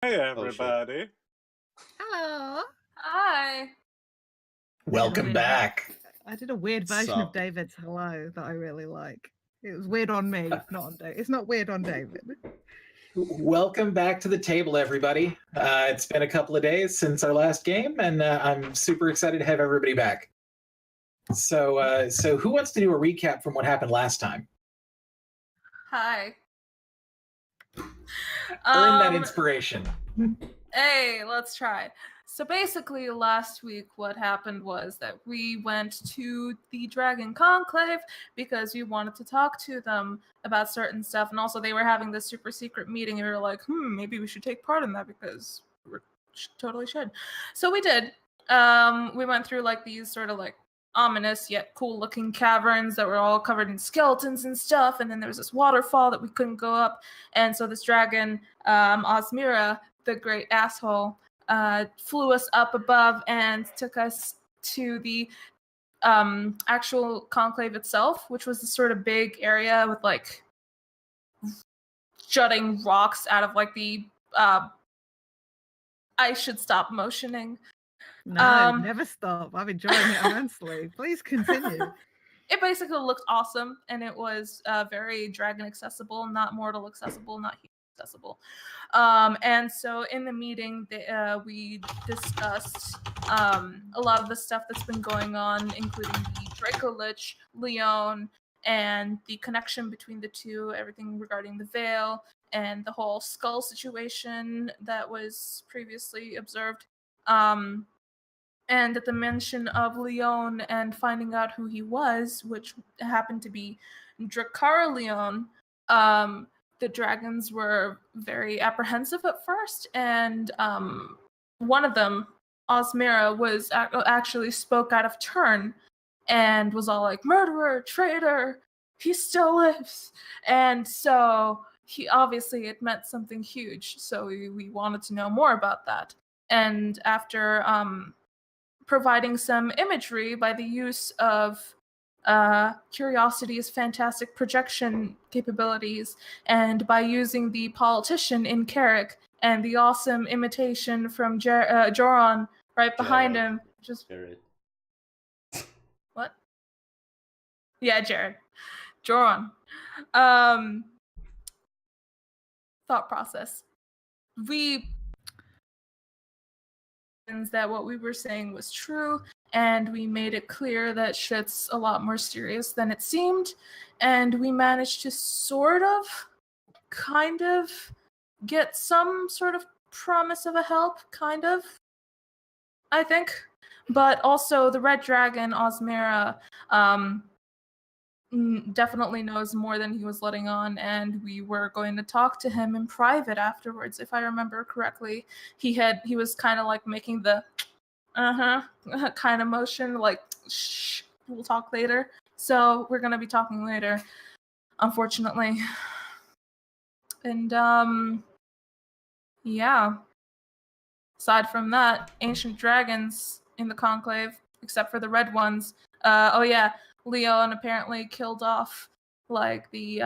Hey everybody. Hello. Hi. Welcome back. I did a weird version of David's hello that I really like. It was weird on me, not on David. It's not weird on David. Welcome back to the table, everybody. It's been a couple of days since our last game, and I'm super excited to have everybody back. So who wants to do a recap from what happened last time? Hi. Earn that inspiration. Hey, let's try. So basically, last week, what happened was that we went to the Dragon Conclave because we wanted to talk to them about certain stuff, and also they were having this super secret meeting, and we were like, maybe we should take part in that because we totally should. So we did. We went through like these sort of like ominous yet cool-looking caverns that were all covered in skeletons and stuff, and then there was this waterfall that we couldn't go up, and so this dragon, Y-mir, the great asshole, flew us up above and took us to the actual conclave itself, which was this sort of big area with like jutting rocks out of like the I should stop motioning. No, never stop. I'm enjoying it immensely. Please continue. It basically looked awesome, and it was very dragon accessible, not mortal accessible, not human accessible. And so in the meeting, we discussed a lot of the stuff that's been going on, including the Draco Lich, Leon, and the connection between the two, everything regarding the veil, and the whole skull situation that was previously observed. And at the mention of Leon and finding out who he was, which happened to be Dracara Leon, the dragons were very apprehensive at first, and one of them, Y-mir, was actually spoke out of turn and was all like, murderer, traitor, he still lives. And so he obviously it meant something huge, so we wanted to know more about that. And after providing some imagery by the use of Curiosity's fantastic projection capabilities, and by using the politician in Carrick and the awesome imitation from Joran right behind him. Just Jared. What? Yeah, Jared. Joran. Thought process. We that what we were saying was true, and we made it clear that shit's a lot more serious than it seemed, and we managed to kind of get some sort of promise of a help, kind of, I think. But also the Red Dragon, Y-mir, definitely knows more than he was letting on, and we were going to talk to him in private afterwards, if I remember correctly. He was kind of like making the kind of motion, like shh, we'll talk later. So we're gonna be talking later, unfortunately. And yeah, aside from that, ancient dragons in the conclave, except for the red ones. Leon apparently killed off like the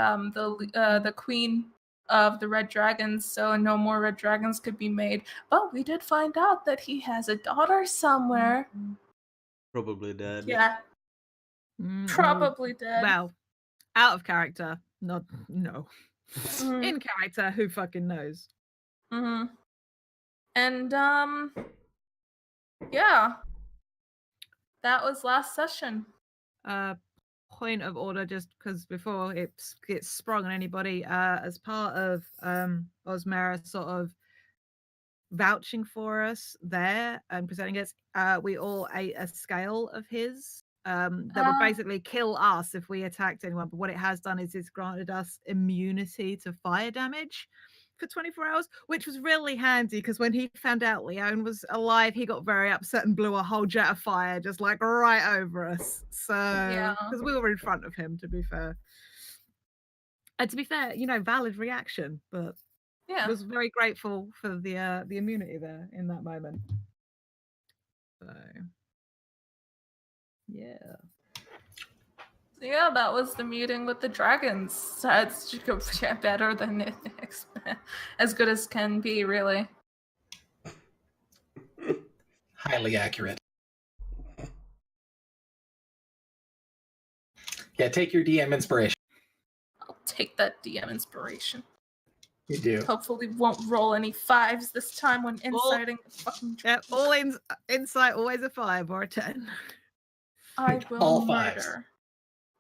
queen of the red dragons, so no more red dragons could be made. But we did find out that he has a daughter somewhere. Probably dead. Yeah. Probably dead. Well, out of character. No. In character, who fucking knows? Mm-hmm. And yeah. That was last session. Point of order, just because before it gets sprung on anybody, as part of Y-mir sort of vouching for us there and presenting us, we all ate a scale of his that would basically kill us if we attacked anyone. But what it has done is it's granted us immunity to fire damage for 24 hours, which was really handy because when he found out Leon was alive, he got very upset and blew a whole jet of fire just like right over us. So, because we were in front of him, to be fair. And to be fair, valid reaction, but yeah, was very grateful for the immunity there in that moment. So, yeah. Yeah, that was the meeting with the dragons. It's better than as good as can be, really. Highly accurate. Yeah, take your DM inspiration. I'll take that DM inspiration. You do. Hopefully won't roll any 5s this time when inciting the fucking Yeah, all insight, always a 5 or a 10. I will All murder. 5s.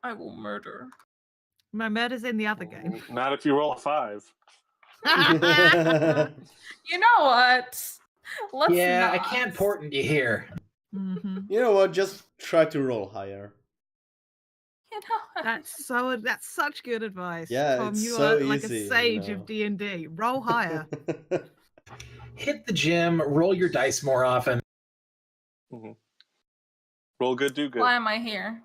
I will murder. My murder's in the other game. Not if you roll a 5. You know what? Let's Yeah, not. I can't portent you here. Mm-hmm. You know what? Just try to roll higher. You know, That's such good advice. Yeah, Tom, it's you so are like easy, a you sage know. of D&D. Roll higher. Hit the gym, roll your dice more often. Roll good, do good. why am I here?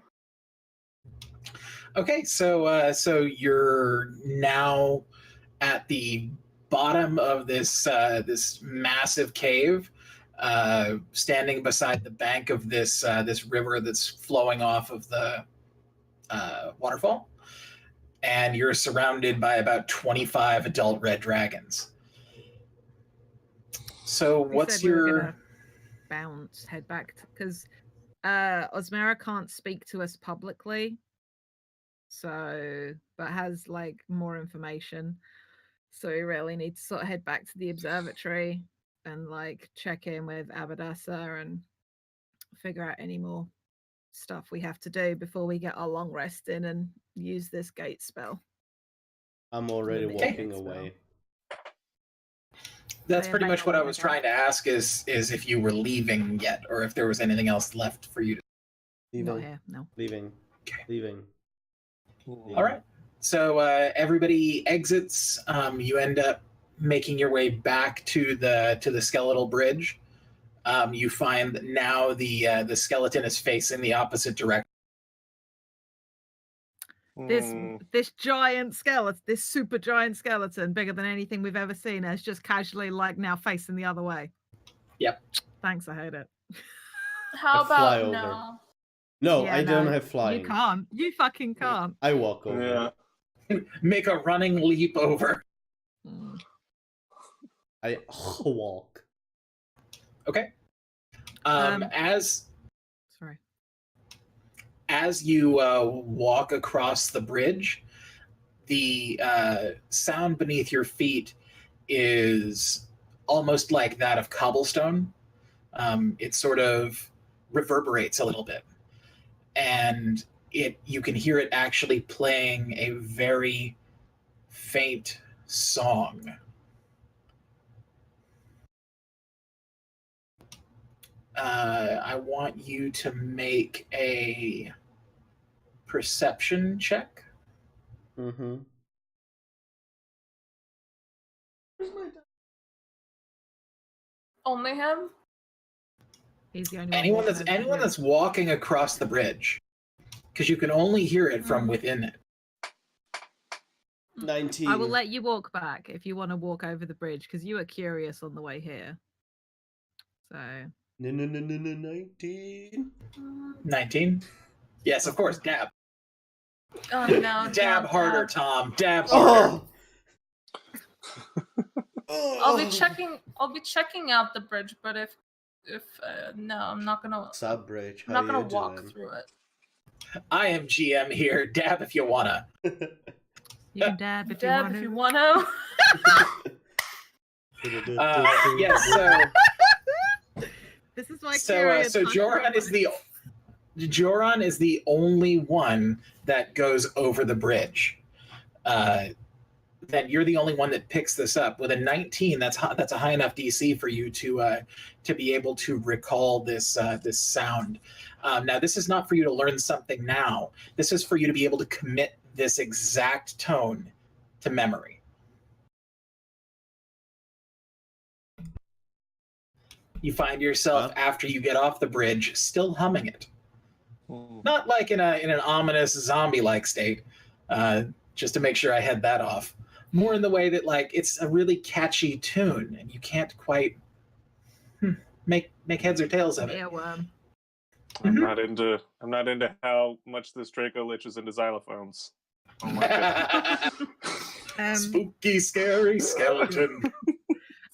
Okay, so you're now at the bottom of this this massive cave, standing beside the bank of this this river that's flowing off of the waterfall, and you're surrounded by about 25 adult red dragons. So We what's said we were your gonna head back because Osmera can't speak to us publicly, so but has like more information. So we really need to sort of head back to the observatory and like check in with Abadassa and figure out any more stuff we have to do before we get our long rest in and use this gate spell. I'm already Okay. walking away. That's Yeah, pretty make much a what I little was bit. trying to ask is if you were leaving yet, or if there was anything else left for you to. Not Leaving. here, no. Leaving. Okay. Leaving. All right. So everybody exits. You end up making your way back to the skeletal bridge. You find that now the skeleton is facing the opposite direction. This giant skeleton, this super giant skeleton, bigger than anything we've ever seen, is just casually like now facing the other way. Yep. Thanks, I heard it. How I fly about over. no? No, Yeah, I don't no, have flying. You can't. You fucking can't. I walk over. Yeah. Make a running leap over. Mm. I walk. Okay. Sorry. As you walk across the bridge, the sound beneath your feet is almost like that of cobblestone. It sort of reverberates a little bit, and you can hear it actually playing a very faint song. I want you to make a perception check. Mm-hmm. Only him? He's the only Anyone one. that's walking across the bridge, because you can only hear it from within it. 19. I will let you walk back if you want to walk over the bridge because you were curious on the way here. So. No, 19. 19. Yes, of course. Dab. Oh no. Dab don't harder, dab. Tom. Dab harder. I'll be checking out the bridge, but if no, I'm not gonna. Sub-bridge. I'm How not gonna you walk doing? through it. I am GM here. Dab if you wanna. You can dab if Dab you want if to. you wanna. Yes. So. This is my So Joran is the only one that goes over the bridge. Then you're the only one that picks this up with a 19. That's a high enough DC for you to be able to recall this this sound. Now this is not for you to learn something now. This is for you to be able to commit this exact tone to memory. You find yourself after you get off the bridge still humming it. Not like in an ominous zombie-like state, just to make sure I head that off. More in the way that like it's a really catchy tune and you can't quite make heads or tails of it. Earworm. I'm not into how much this Draco Lich is into xylophones. Oh my god. Spooky, scary skeleton.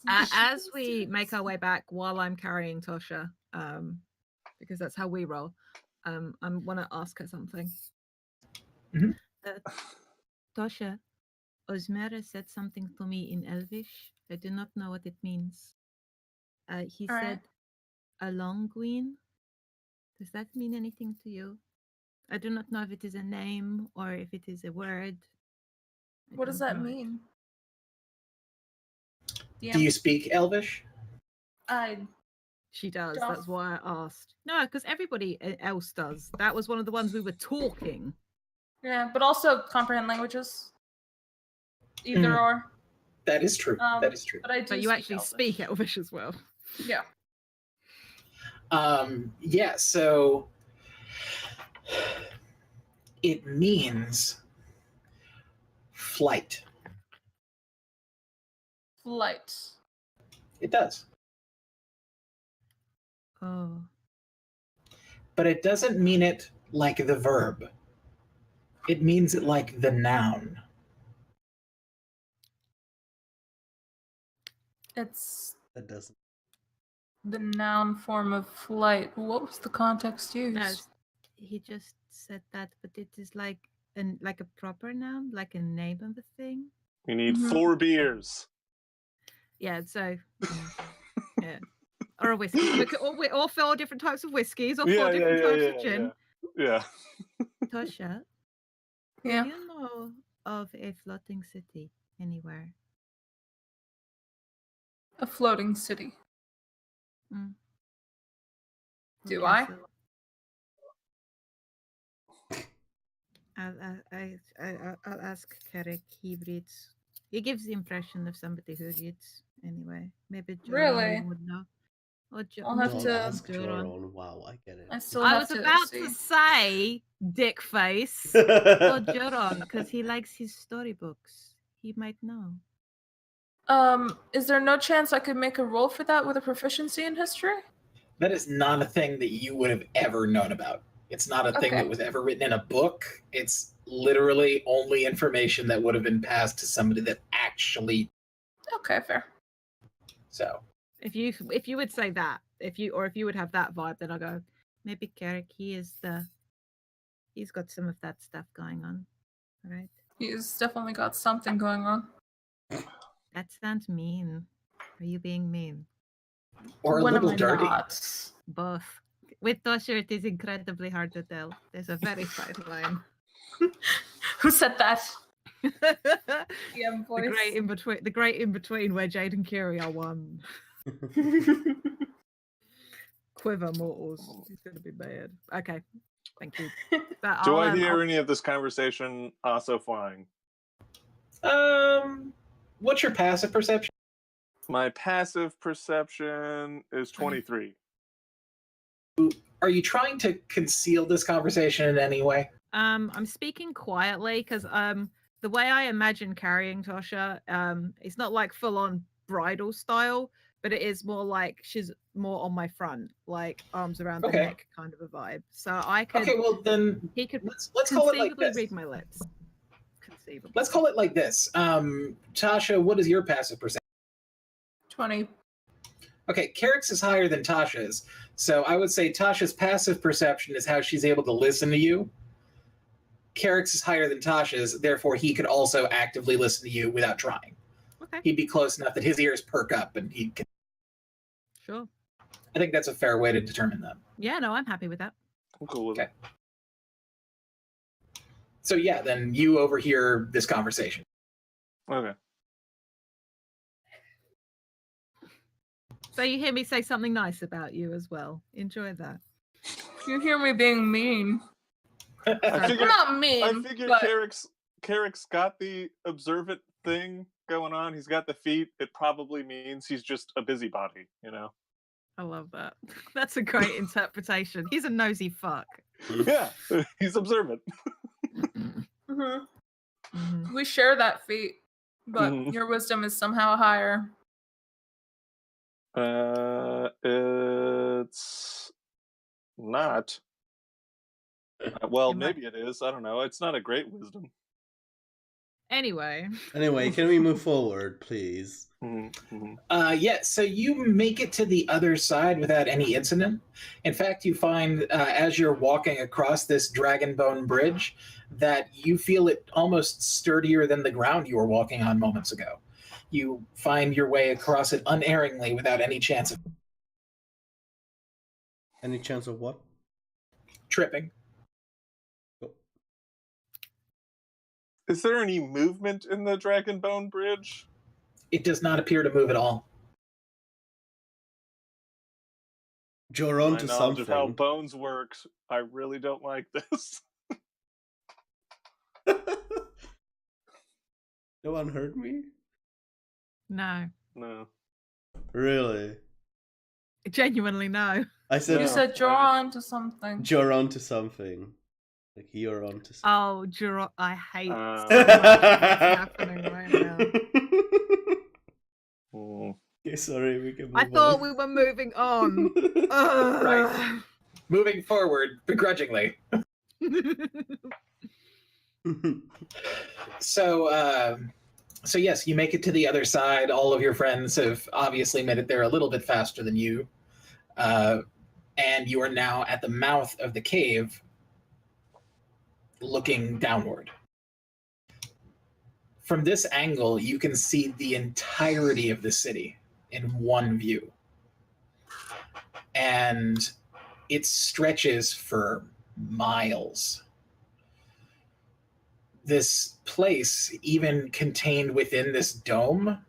As we make our way back, while I'm carrying Tosha, because that's how we roll, I want to ask her something. Mhm. Tosha, Y-mir said something to me in Elvish. I do not know what it means. He All said, right. "A long queen." Does that mean anything to you? I do not know if it is a name or if it is a word. I What does don't that know it. mean? Do you speak Elvish? I She does. Don't- That's why I asked. No, because everybody else does. That was one of the ones we were talking. yeah, but also comprehend languages. Either Mm. or. That is true. That is true. But I do. But you actually Elvish. speak Elvish as well. Yeah. Yeah, so it means flight. Flight. It does. Oh. But it doesn't mean it like the verb. It means it like the noun. It's That doesn't. the noun form of flight. What was the context used? No, he just said that, but it is like a proper noun, like a name of a thing. You need Mhm. 4 beers. Yeah, so yeah. Or a whiskey. We all 4 different types of whiskeys or 4 different types of gin. Yeah. Tosha, Yeah. do you know of a floating city anywhere? A floating city. Mm. Do Okay, I? so I'll ask Kerek. He reads. He gives the impression of somebody who reads. Anyway, maybe Joron Really? would know. Or I'll have Well, to- ask Joron. Joron. Wow, I get it. I still I have was to about see. to say dick face or Joron because he likes his storybooks. He might know. Is there no chance I could make a roll for that with a proficiency in history? That is not a thing that you would have ever known about. It's not a thing Okay. that was ever written in a book. It's literally only information that would have been passed to somebody that actually. Okay, fair. So If you would say that, if you would have that vibe, then I'll go. Maybe Kerek. He's got some of that stuff going on. All right. He's definitely got something going on. That sounds mean. Are you being mean? or a When little am I dirty. not? Both. With Tosha, it is incredibly hard to tell. There's a very fine line. Who said that? the Yeah, voice. great in between where Jade and Kiri are one. Quiver mortals. It's gonna be bad. Okay. Thank you. But Do I I'll, hear any of this conversation also flying? What's your passive perception? My passive perception is 23. Are you trying to conceal this conversation in any way? I'm speaking quietly because the way I imagine carrying Tosha, it's not like full on bridal style, but it is more like she's more on my front, like arms around the Okay. neck kind of a vibe. So I could Okay, well then he could let's call it like conceivably this. read my lips. Conceivably. Let's call it like this. Tasha, what is your passive perception? 20. Okay, Kerek's is higher than Tasha's, so I would say Tasha's passive perception is how she's able to listen to you. Kerek's is higher than Tasha's, therefore he could also actively listen to you without trying. Okay. He'd be close enough that his ears perk up, and he can. Sure. I think that's a fair way to determine that. Yeah, no, I'm happy with that. I'm cool with Okay. it. So yeah, then you overhear this conversation. Okay. So you hear me say something nice about you as well. Enjoy that. You hear me being mean. I I'm figure, not mean. I figure but Kerek's got the observant thing going on. He's got the feet. It probably means he's just a busybody, you know? I love that. That's a great interpretation. He's a nosy fuck. Yeah, he's observant. Mhm. Mhm. We share that feat, but Mhm. your wisdom is somehow higher. It's not. Well, It might- maybe it is. I don't know. It's not a great wisdom. Anyway, Anyway, can we move forward, please? Yeah, so you make it to the other side without any incident. In fact, you find as you're walking across this dragon bone bridge that you feel it almost sturdier than the ground you were walking on moments ago. You find your way across it unerringly without any chance of Any chance of what? tripping. Oh. Is there any movement in the Dragon Bone Bridge? It does not appear to move at all. You're My onto knowledge of how something. bones works, I really don't like this. No one heard me? No. No. Really? Genuinely, no. I said No. You said you're on to something. you're onto something. Like you're onto something. Oh, I hate Uh, so much what's happening right now. mm. Okay, sorry, we can move I on. thought we were moving on. Right. Moving forward, begrudgingly. So, so yes, you make it to the other side. All of your friends have obviously made it there a little bit faster than you. And you are now at the mouth of the cave looking downward. From this angle, you can see the entirety of the city in one view. And it stretches for miles. This place, even contained within this dome,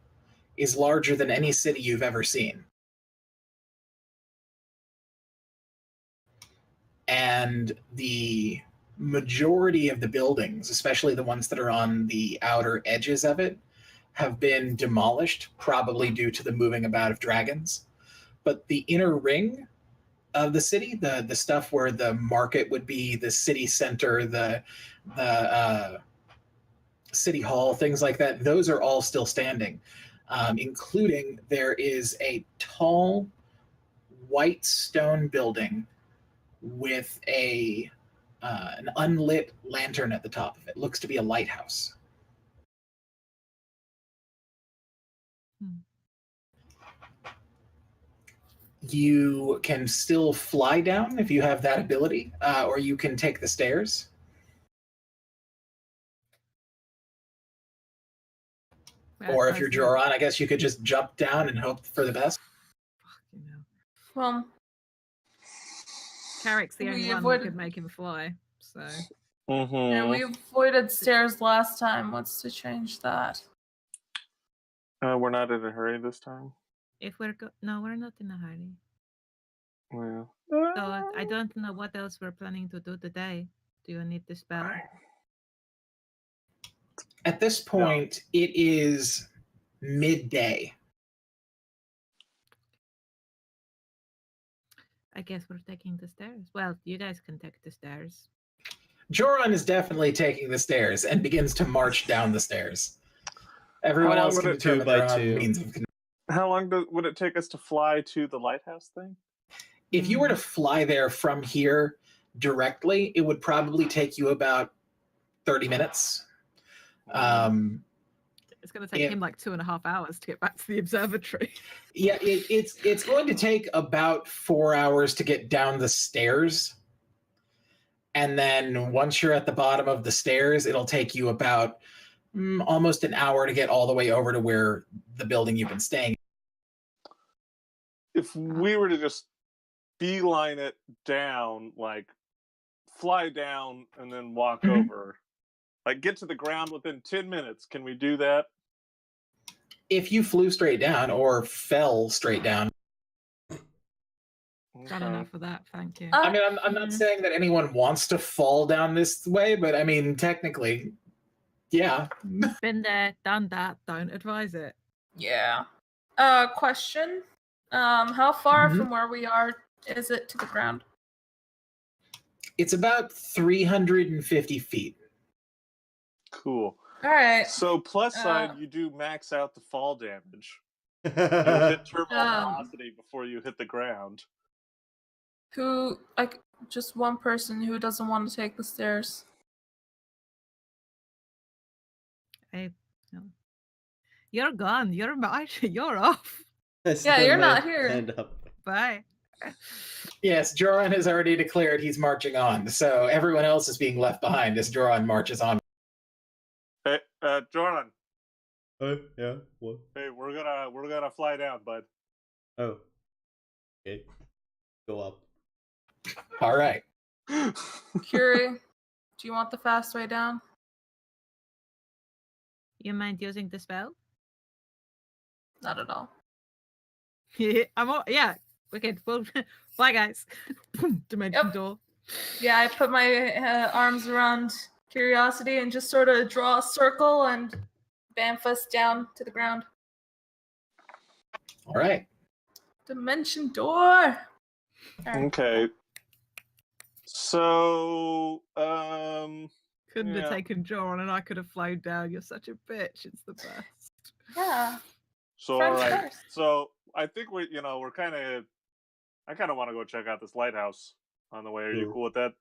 is larger than any city you've ever seen. And the majority of the buildings, especially the ones that are on the outer edges of it, have been demolished, probably due to the moving about of dragons. But the inner ring of the city, the stuff where the market would be, the city center, the city hall, things like that, those are all still standing, including there is a tall white stone building with an unlit lantern at the top of it. Looks to be a lighthouse. You can still fly down if you have that ability, or you can take the stairs. Or if you're Joran, I guess you could just jump down and hope for the best. Fucking hell. Well, Carrick's the only we one that avoided- could make him fly. So and we avoided stairs last time. What's to change that? We're not in a hurry this time. if we're no, we're not in a hurry. Well, So I don't know what else we're planning to do today. Do you need the spell? At this point, it is midday. I guess we're taking the stairs. Well, you guys can take the stairs. Joran is definitely taking the stairs and begins to march down the stairs. Everyone How long else would can it- determine Two by their own two. means of. how long would it take us to fly to the lighthouse thing? If you were to fly there from here directly, it would probably take you about 30 minutes. It's going to take Yeah. him like 2.5 hours to get back to the observatory. Yeah, it's going to take about 4 hours to get down the stairs. And then once you're at the bottom of the stairs, it'll take you about almost an hour to get all the way over to where the building you've been staying. If we were to just beeline it down, like fly down and then walk Mhm. over, like get to the ground within 10 minutes, can we do that? If you flew straight down or fell straight down, Got enough of that, thank you. I mean, I'm not saying that anyone wants to fall down this way, but I mean, technically, yeah. Been there, done that, don't advise it. Yeah. Question. How far from where we are is it to the ground? It's about 350 feet. Cool. All right. So plus side, you do max out the fall damage. You'll That's hit terminal velocity before you hit the ground. Who, like, just one person who doesn't want to take the stairs? No. You're gone. You're you're off. I Yeah, still you're my not here. hand up. Bye. Yes, Joran has already declared he's marching on, so everyone else is being left behind as Joran marches on. Hey, Jordan. Oh, yeah, what? Hey, we're gonna fly down, bud. Oh. Okay. Go up. All right. Curie, do you want the fast way down? You mind using the spell? Not at all. I'm all, yeah. Wicked. Well, bye guys. Dimension Yep. door. Yeah, I put my arms around Curiosity and just sort of draw a circle and bamf us down to the ground. All right. Dimension door. Alright. Okay. So, Couldn't Yeah. have taken Joran and I could have flown down. You're such a bitch. It's the best. Yeah. so all Friends right. first. So I think I kind of want to go check out this lighthouse on the way. Are you Sure. cool with that?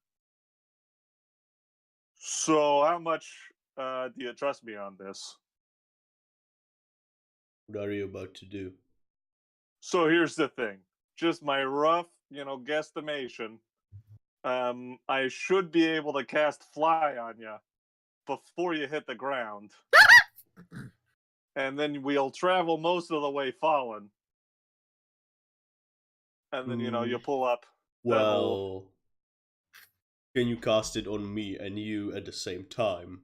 So how much do you trust me on this? What are you about to do? So here's the thing. Just my rough, guesstimation. I should be able to cast fly on you before you hit the ground. And then we'll travel most of the way falling. And then, you pull up. Well, can you cast it on me and you at the same time?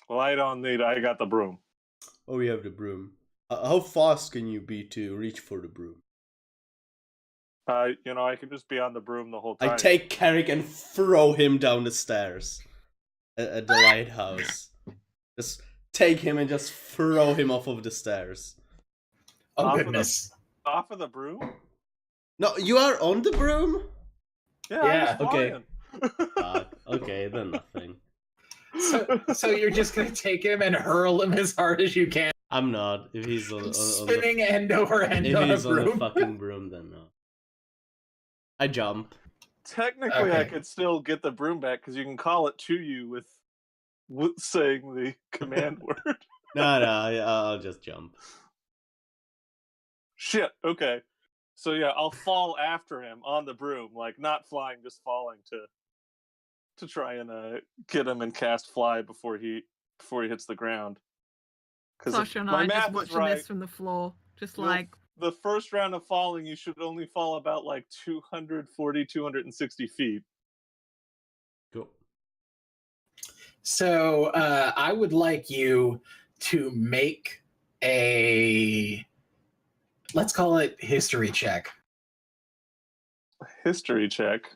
Well, I got the broom. Oh, we have the broom. How fast can you be to reach for the broom? I can just be on the broom the whole time. I take Carrick and throw him down the stairs at the lighthouse. Just take him and just throw him off of the stairs. Oh, Off of the- goodness. Off of the broom? No, you are on the broom? Yeah, Yeah, I'm okay. just flying. Okay, then nothing. So you're just going to take him and hurl him as hard as you can, I'm not. If he's on the spinning end over end if on a he's on the broom. fucking broom, then no. I jump. Technically, I Okay. could still get the broom back because you can call it to you with saying the command word. No, I'll just jump. Shit. Okay. So yeah, I'll fall after him on the broom, like not flying, just falling to try and get him and cast fly before he hits the ground. Because Sasha and my I are math just is watching right, this from the floor. Just You'll- like, the first round of falling, you should only fall about like 240, 260 feet. Cool. So I would like you to make a, let's call it history check. History check.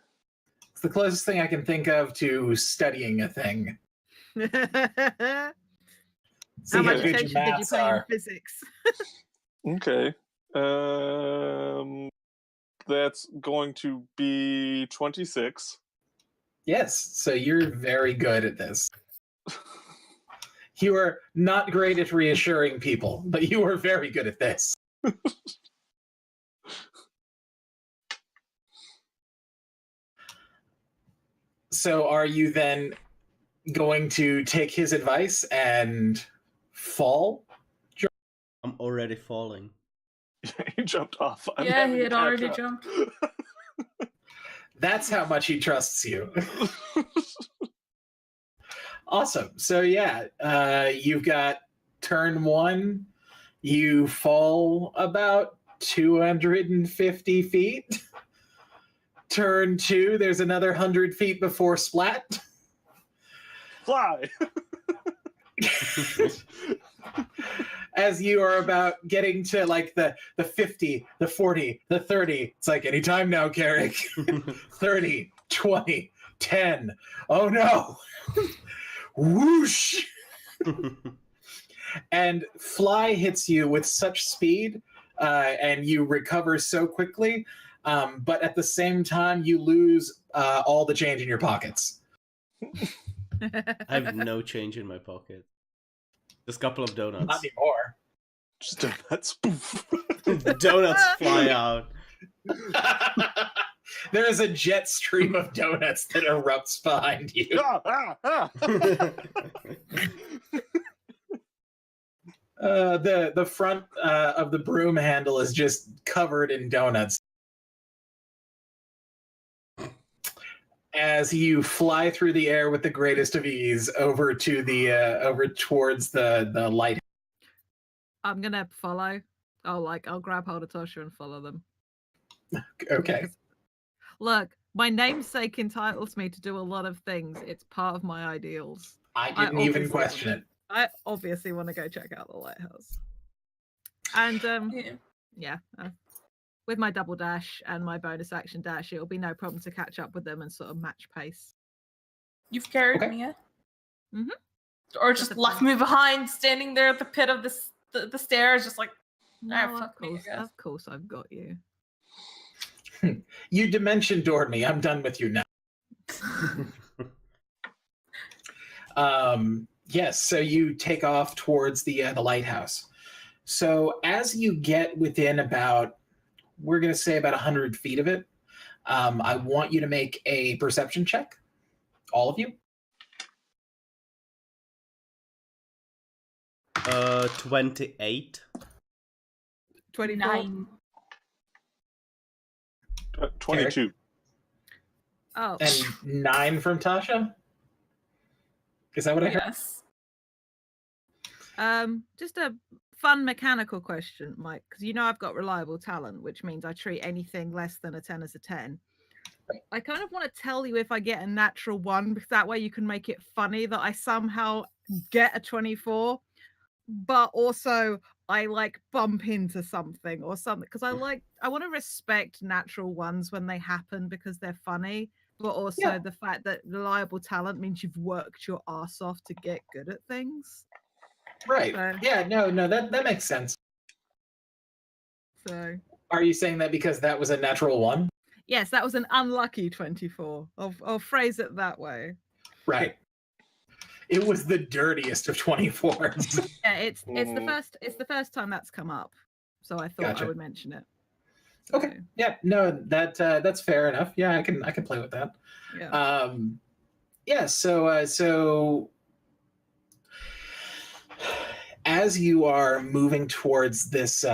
It's the closest thing I can think of to studying a thing. See how how much good your attention did you maths pay in are. physics? Okay. That's going to be 26. Yes, so you're very good at this. You are not great at reassuring people, but you are very good at this. So are you then going to take his advice and fall? I'm already falling. He jumped off. I'm Yeah, having he to had catch already up. jumped. That's how much he trusts you. Awesome. So yeah, you've got turn one. You fall about 250 feet. Turn two, there's another 100 feet before splat. Fly. As you are about getting to like the 50, the 40, the 30. It's like anytime now, Carrick. 30, 20, 10. Oh no. Whoosh. And fly hits you with such speed, and you recover so quickly, but at the same time you lose all the change in your pockets. I have no change in my pocket. Just a couple of donuts. Not anymore. Just donuts. Poof. Donuts fly out. There is a jet stream of donuts that erupts behind you. Ah, ah, ah. The front of the broom handle is just covered in donuts. As you fly through the air with the greatest of ease over to the over towards the light. I'm gonna follow. I'll grab hold of Tosha and follow them. Okay. Because, look, my namesake entitles me to do a lot of things. It's part of my ideals. I didn't even question it. I obviously want to go check out the lighthouse. And with my double dash and my bonus action dash, it'll be no problem to catch up with them and sort of match pace. You've carried Okay. Mia? Mhm. Or just left me behind, standing there at the pit of the stairs, just like, No, fuck me, I guess. of course I've got you. You dimension doored me. I'm done with you now. Yes, so you take off towards the lighthouse. So as you get within about, we're going to say about 100 feet of it, I want you to make a perception check, all of you. 28. 24. 9. 22. Oh, And 9 from Tasha? Is that what I heard? Yes. just a fun mechanical question, Mike, because you know I've got reliable talent, which means I treat anything less than a 10 as a 10. I kind of want to tell you if I get a natural 1, because that way you can make it funny that I somehow get a 24, but also I like bump into something or something, because I want to respect natural ones when they happen because they're funny, but also the fact that reliable talent means you've worked your ass off to get good at things. Right. So, Yeah, no, that makes sense. so Are you saying that because that was a natural 1? yes, that was an unlucky 24. I'll phrase it that way. Right. It was the dirtiest of 24s. Yeah, it's the first time that's come up, so I thought Gotcha. I would mention it. Okay. So, Yeah. No, that's fair enough. Yeah, I can play with that. yeah. Yeah. So as you are moving towards this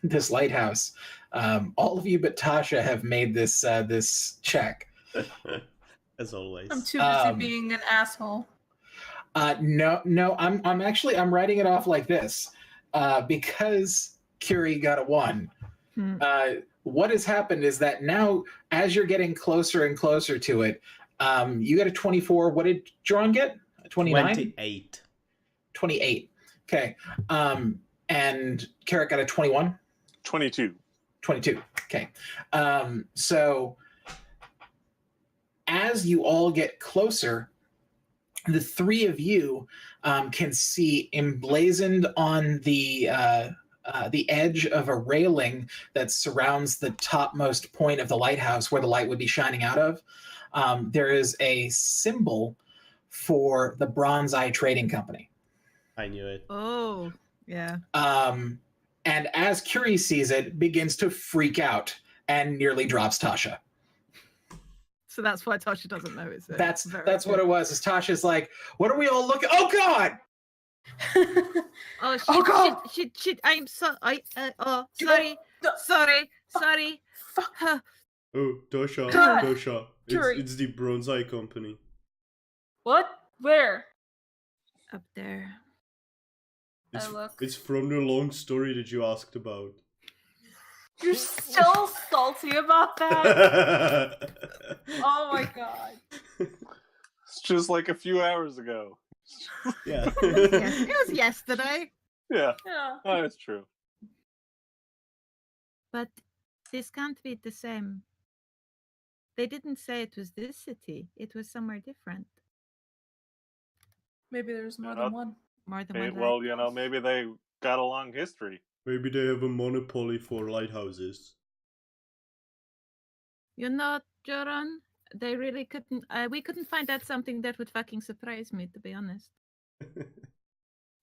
this lighthouse, all of you but Tasha have made this this check. As always. I'm too busy being an asshole. No, I'm writing it off like this, because Curie got a 1. What has happened is that now, as you're getting closer and closer to it, you got a 24. What did John get? 29? 28. 28. Okay. And Carrot got a 21? 22. 22. Okay. So as you all get closer, the three of you can see emblazoned on the edge of a railing that surrounds the topmost point of the lighthouse where the light would be shining out of. There is a symbol for the Bronze Eye Trading Company. I knew it. Oh, yeah. And as Curie sees it, begins to freak out and nearly drops Tasha. So that's why Tosha doesn't know it's That's what it was. Is Tasha's like, what are we all looking? Oh God! Oh shit! Oh, God! Shit! I'm sorry. No. Sorry. Fuck. Oh, Tosha, God. Tosha. Curie. It's the Bronze Eye Company. What? Where? Up there. It's from the long story that you asked about. You're still salty about that? Oh my god. It's just like a few hours ago. Yeah. Yes, it was yesterday. Yeah. Yeah. Oh, it's true. But this can't be the same. They didn't say it was this city. It was somewhere different. Maybe there's more Yeah. than one. More than Hey, one. well, you know, maybe they got a long history. Maybe they have a monopoly for lighthouses. You know, Joran, they really couldn't. We couldn't find out something that would fucking surprise me, to be honest.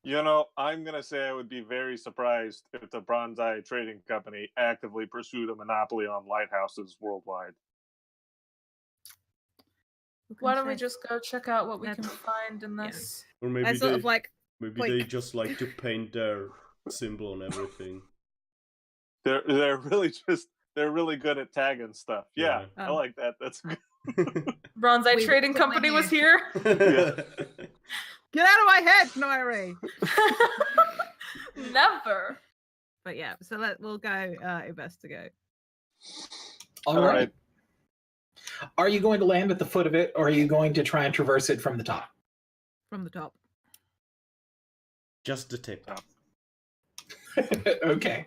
You know, I'm going to say I would be very surprised if the Bronze Eye Trading Company actively pursued a monopoly on lighthouses worldwide. Who can Why don't we say? just go check out what we can That's- find in this? Or maybe I sort they... of like Maybe Like- they just like to paint their symbol on everything. They're really good at tagging stuff. Yeah, I Oh. like that. That's good. Bronze Eye We Trading put my Company was hand- here. Get out of my head, Noiri! Never. But yeah, so we'll go investigate. All right. Are you going to land at the foot of it, or are you going to try and traverse it from the top? From the top. Just the tip. Okay.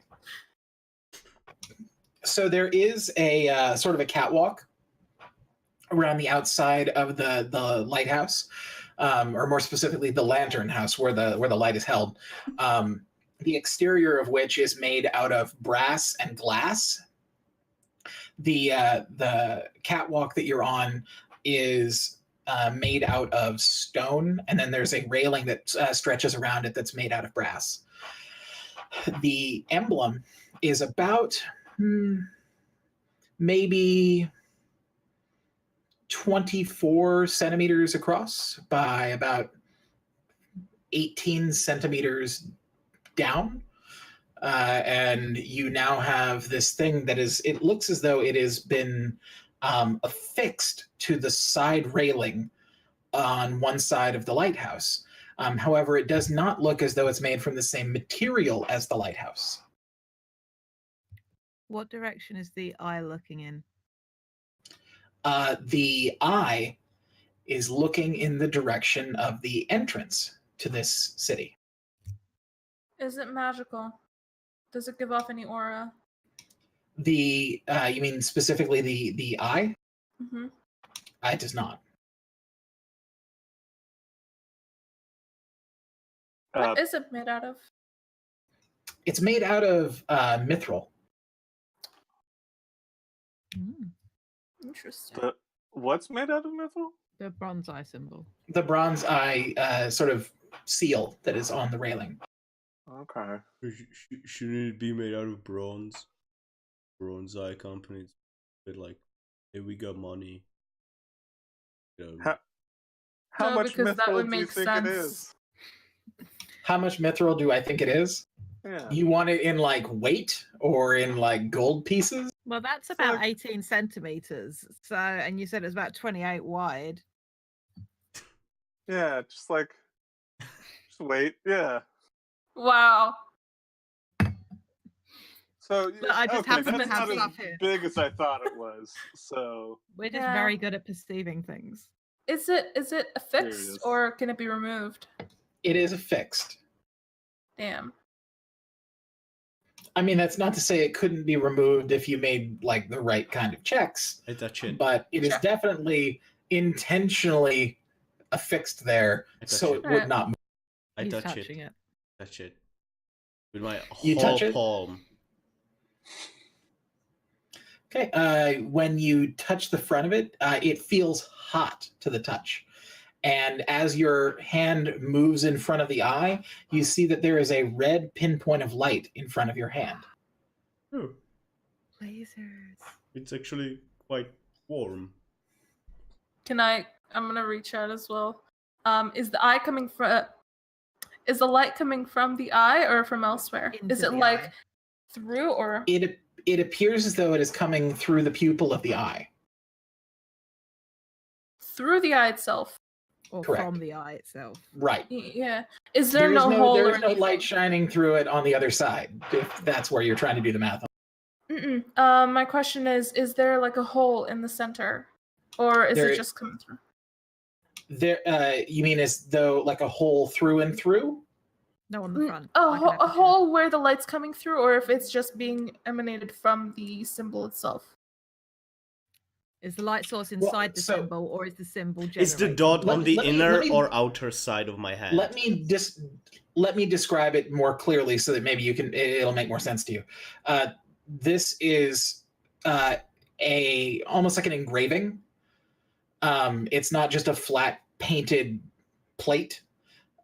So there is a sort of a catwalk around the outside of the lighthouse, or more specifically, the lantern house where the light is held. The exterior of which is made out of brass and glass. The catwalk that you're on is made out of stone, and then there's a railing that stretches around it that's made out of brass. The emblem is about maybe 24 centimeters across by about 18 centimeters down. And you now have this thing that it looks as though it has been affixed to the side railing on one side of the lighthouse. However, it does not look as though it's made from the same material as the lighthouse. What direction is the eye looking in? The eye is looking in the direction of the entrance to this city. Is it magical? Does it give off any aura? You mean specifically the eye? Mm-hmm. It does not. What is it made out of? It's made out of mithril. Interesting. What's made out of mithril? The bronze eye symbol. The bronze eye sort of seal that is on the railing. Okay. Shouldn't it be made out of bronze? Bronze Eye Company. It's a bit like, hey, we got money. How No, much because that mithril would do you make think sense. it is? How much mithril do I think it is? Yeah. You want it in like weight or in like gold pieces? Well, that's So, about like- 18 centimeters. So, and you said it's about 28 wide. Yeah, just wait. Yeah. Wow. So Look, I just okay, happen to that's have not stuff as here. big as I thought it was. So We're just Yeah. very good at perceiving things. Is it is. affixed or can it be removed? It is affixed. Damn. I mean, that's not to say it couldn't be removed if you made like the right kind of checks, I touch it. but it is Sure. definitely intentionally affixed there I touch so it. it would not move. I He's touch touching it. it. Touch it. With my You whole touch it? palm. Okay, when you touch the front of it, it feels hot to the touch. And as your hand moves in front of the eye, you see that there is a red pinpoint of light in front of your hand. Oh, Lasers. it's actually quite warm. I'm gonna reach out as well. Is the eye coming from? Is the light coming from the eye or from elsewhere? Into Is it the like eye. through or It appears as though it is coming through the pupil of the eye. through the eye itself? Or Correct. from the eye itself. Right. Yeah. Is there no hole there or is no anything? light shining through it on the other side, if that's where you're trying to do the math. Mm-mm. My question is there like a hole in the center, or is There- it just coming through? There, you mean as though like a hole through and through? No, on the front. A, like an a aperture. hole where the light's coming through, or if it's just being emanated from the symbol itself. Is the light source Well, inside the so- symbol, or is the symbol Is the generated? dot Let on me- the let me- inner let me- or outer side of my hand? Let me describe it more clearly so that maybe it'll make more sense to you. This is almost like an engraving. It's not just a flat painted plate.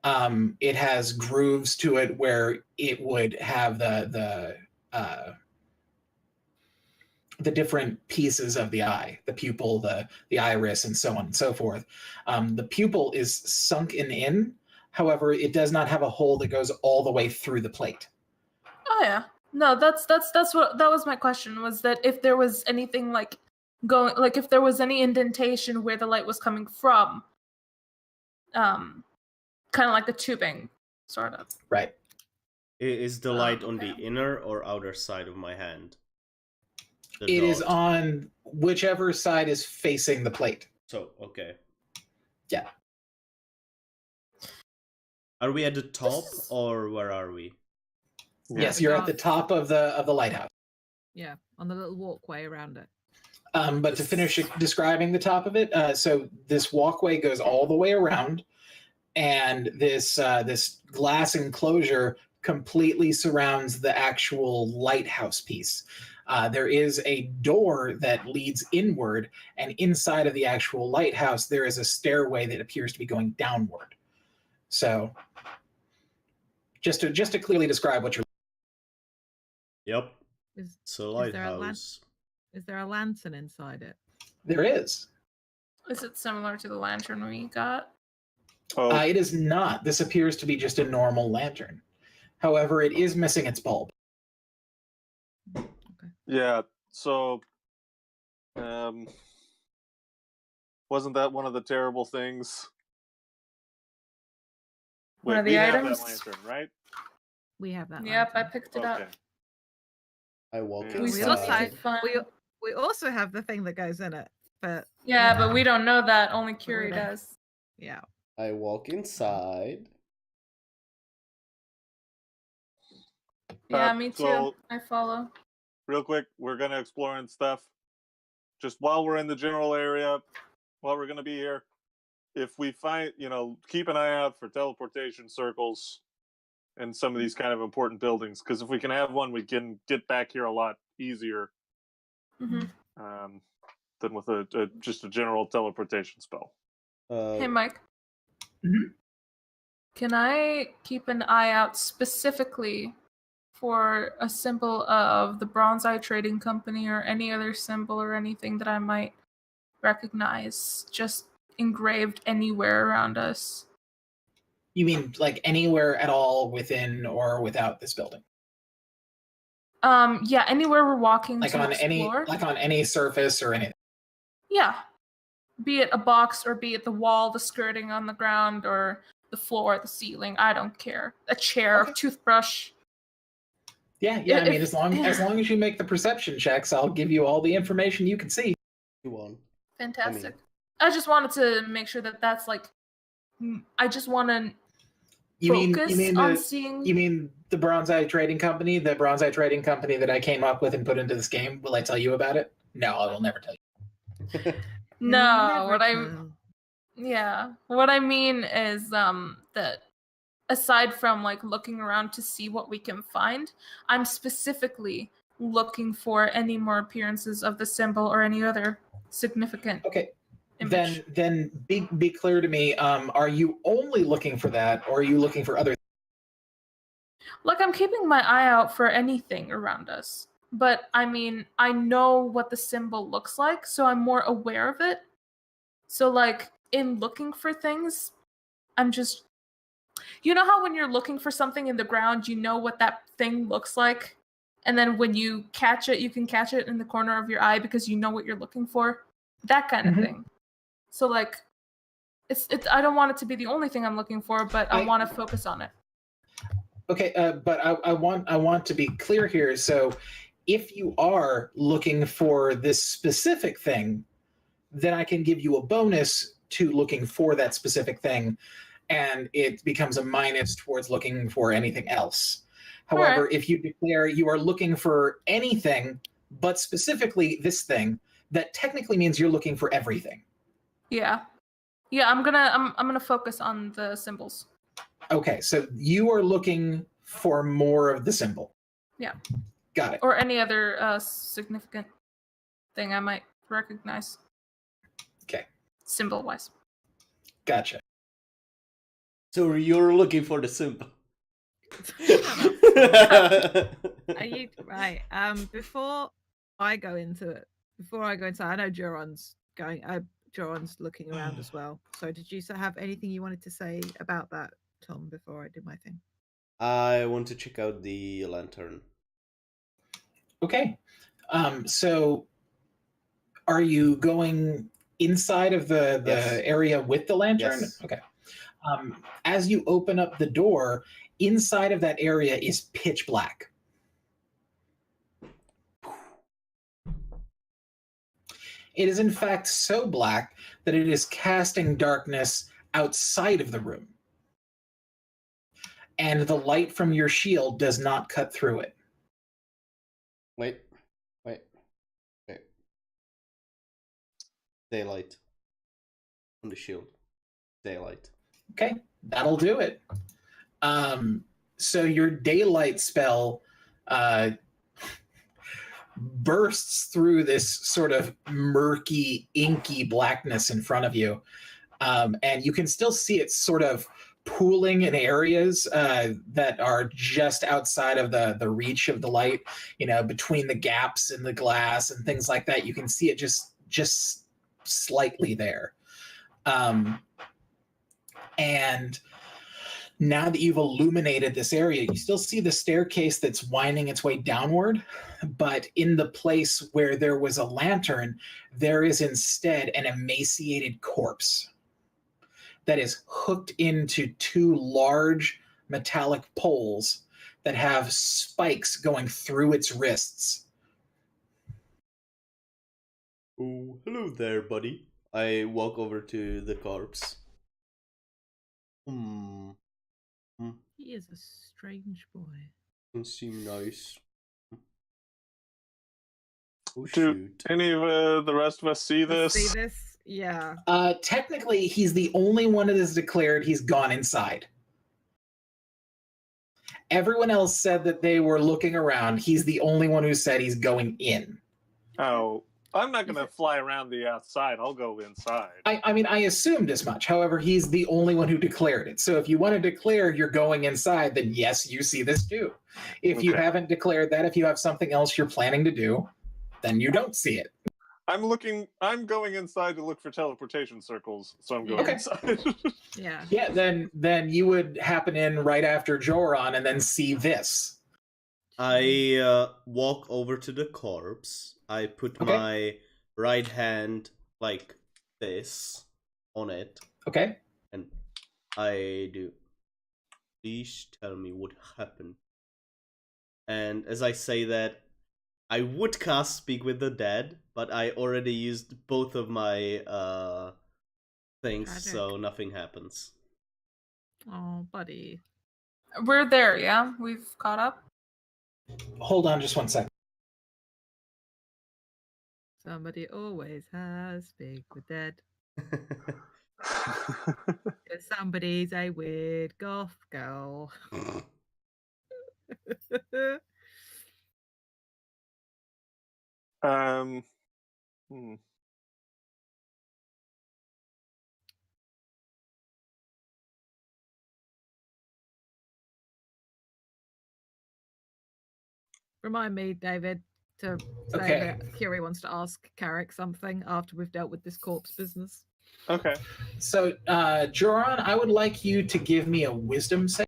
It has grooves to it where it would have the different pieces of the eye, the pupil, the iris, and so on and so forth. The pupil is sunken in. However, it does not have a hole that goes all the way through the plate. Oh yeah. No, that's what that was my question, was that if there was anything like going, like if there was any indentation where the light was coming from, kind of like the tubing, sort of. Right. Is the light on Okay. the inner or outer side of my hand? The It is dot. on whichever side is facing the plate. So, okay. Yeah. Are we at the top or where are we? Yes, you're at the top of the lighthouse. Yeah, on the little walkway around it. But to finish describing the top of it, so this walkway goes all the way around, and this glass enclosure completely surrounds the actual lighthouse piece. There is a door that leads inward, and inside of the actual lighthouse, there is a stairway that appears to be going downward. So, just to clearly describe what you're. Yep. Is, It's a is there a lighthouse. is there a lantern inside it? There is. Is it similar to the lantern we got? Oh, It is not. This appears to be just a normal lantern. However, it is missing its bulb. yeah. So, wasn't that one of the terrible things? One of we the have items? that lantern, right? We have that. Yep, I lantern. picked it Okay. up. I walk Yeah. We We still also need inside. to find. we also have the thing that goes in it, but Yeah, but we don't know that. Only Curie don't. does. yeah. I walk inside. Yeah, me too. So, I follow. real quick, we're gonna explore and stuff. Just while we're in the general area, while we're gonna be here, if we find, keep an eye out for teleportation circles in some of these kind of important buildings. Because if we can have one, we can get back here a lot easier Hmm. than with just a general teleportation spell. Hey, Mike. Mhm. Can I keep an eye out specifically for a symbol of the Bronze Eye Trading Company or any other symbol or anything that I might recognize just engraved anywhere around us? You mean like anywhere at all within or without this building? Yeah, anywhere we're walking Like to on explore. any surface or anything. Yeah. Be it a box or be it the wall, the skirting on the ground, or the floor, the ceiling. I don't care. A chair, Okay. a toothbrush. Yeah. I mean, If- as long as you make the perception checks, I'll give you all the information you can see. You won. Fantastic. I just wanted to make sure that that's like. I just want to focus on seeing. You mean the Bronze Eye Trading Company? The Bronze Eye Trading Company that I came up with and put into this game? Will I tell you about it? No, I will never tell you. No, Never what I mean is that aside from like looking around to see what we can find, I'm specifically looking for any more appearances of the symbol or any other significant Okay. image. Then be clear to me. Are you only looking for that, or are you looking for other? Like, I'm keeping my eye out for anything around us. But I mean, I know what the symbol looks like, so I'm more aware of it. So like in looking for things, I'm just, you know how when you're looking for something in the ground, you know what that thing looks like? And then when you catch it, you can catch it in the corner of your eye because you know what you're looking for. That kind of Mhm. thing. So like it's I don't want it to be the only thing I'm looking for, but I want to focus on it. Okay, but I want to be clear here. So, if you are looking for this specific thing, then I can give you a bonus to looking for that specific thing, and it becomes a minus towards looking for anything else. However, Alright. if you declare you are looking for anything, but specifically this thing, that technically means you're looking for everything. Yeah. Yeah, I'm gonna focus on the symbols. Okay, so you are looking for more of the symbol. Yeah. Got it. Or any other significant thing I might recognize. Okay. Symbol wise. Gotcha. So you're looking for the symbol. Are you right? Before I go inside, I know Joron's going. Joron's looking around as well. So, did you have anything you wanted to say about that, Tom, before I do my thing. I want to check out the lantern. Okay. So are you going inside of the Yes. area with the lantern? Yes. Okay. As you open up the door, inside of that area is pitch black. It is in fact so black that it is casting darkness outside of the room. And the light from your shield does not cut through it. Wait. Okay. Daylight. On the shield. Daylight. Okay, that'll do it. So your daylight spell bursts through this sort of murky, inky blackness in front of you. And you can still see it sort of pooling in areas that are just outside of the reach of the light, between the gaps in the glass and things like that. You can see it just slightly there. And now that you've illuminated this area, you still see the staircase that's winding its way downward, but in the place where there was a lantern, there is instead an emaciated corpse that is hooked into two large metallic poles that have spikes going through its wrists. Oh, hello there, buddy. I walk over to the corpse. He is a strange boy. Doesn't seem nice. Oh, Do shoot. any of the rest of us see this? See this? Yeah. Technically, he's the only one that has declared he's gone inside. Everyone else said that they were looking around. He's the only one who said he's going in. Oh, I'm not going to fly around the outside. I'll go inside. I mean, I assumed as much. However, he's the only one who declared it. So if you want to declare you're going inside, then yes, you see this too. If you Okay. haven't declared that, if you have something else you're planning to do, then you don't see it. I'm going inside to look for teleportation circles, so I'm going Okay. inside. Yeah. Yeah, then you would happen in right after Joran and then see this. I walk over to the corpse. I put Okay. my right hand like this on it, Okay. and I do. Please tell me what happened. And as I say that, I would cast Speak with the Dead, but I already used both of my things, Tragic. so nothing happens. Oh, buddy. We're there, yeah? We've caught up? Hold on just one second. Somebody always has Speak with Dead. 'Cause somebody's a weird goth girl. Hmm. Remind me, David, to say Okay. that Kiri wants to ask Carrick something after we've dealt with this corpse business. Okay. So, Joran, I would like you to give me a wisdom save.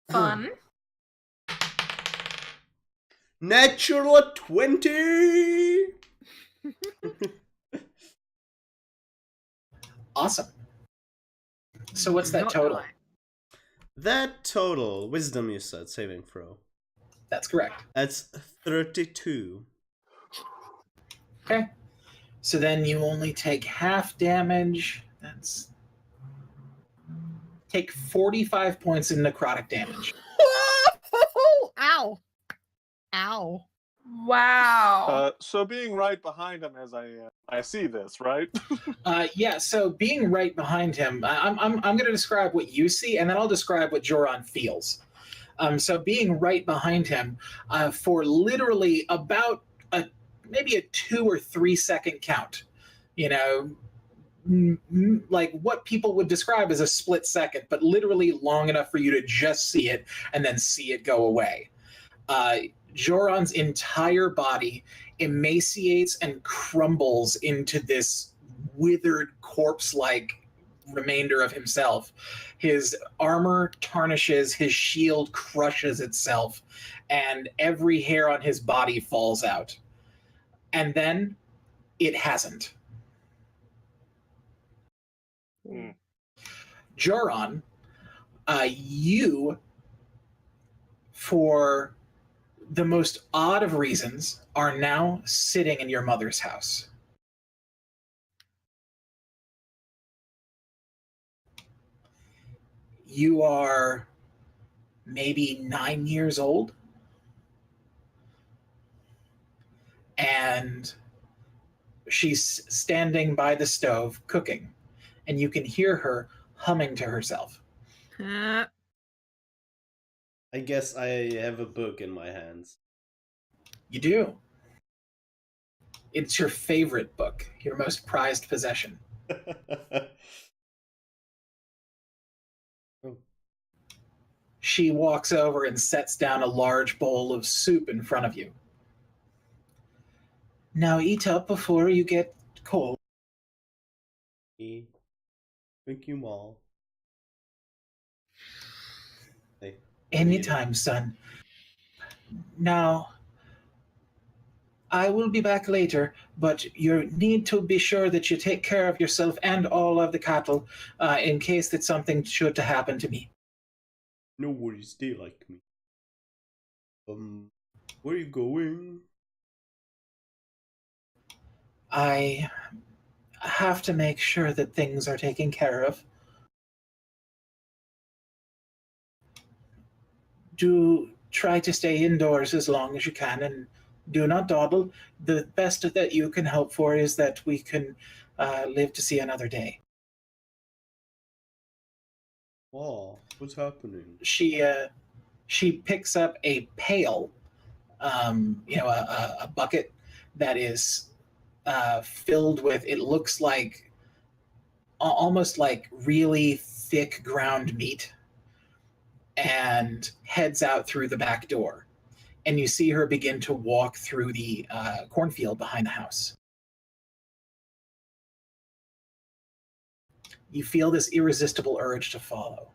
Fun. Natural 20! Awesome. So what's that Not total? die. That total, wisdom you said, saving throw. That's correct. That's 32. Okay. So then you only take half damage. That's take 45 points in necrotic damage. Ow! Ow! Wow. So being right behind him as I see this, right? Yeah. So being right behind him, I'm going to describe what you see, and then I'll describe what Joran feels. So being right behind him, for literally about maybe a 2 or 3 second count, like what people would describe as a split second, but literally long enough for you to just see it and then see it go away. Joran's entire body emaciates and crumbles into this withered corpse-like remainder of himself. His armor tarnishes, his shield crushes itself, and every hair on his body falls out. And then it hasn't. Hmm. Joron, you, for the most odd of reasons, are now sitting in your mother's house. You are maybe 9 years old, and she's standing by the stove cooking, and you can hear her humming to herself. Uh, I guess I have a book in my hands. You do. It's your favorite book, your most prized possession. Oh. She walks over and sets down a large bowl of soup in front of you. Now eat up before you get cold. Thank you, Mom. Hey, Anytime, son. Now, I will be back later, but you need to be sure that you take care of yourself and all of the cattle in case that something should to happen to me. No worries, they like me. Where are you going? I have to make sure that things are taken care of. Do try to stay indoors as long as you can and do not dawdle. The best that you can hope for is that we can live to see another day. Oh, what's happening? She picks up a pail, a bucket that is filled with, it looks like almost like really thick ground meat, and heads out through the back door. And you see her begin to walk through the cornfield behind the house. You feel this irresistible urge to follow.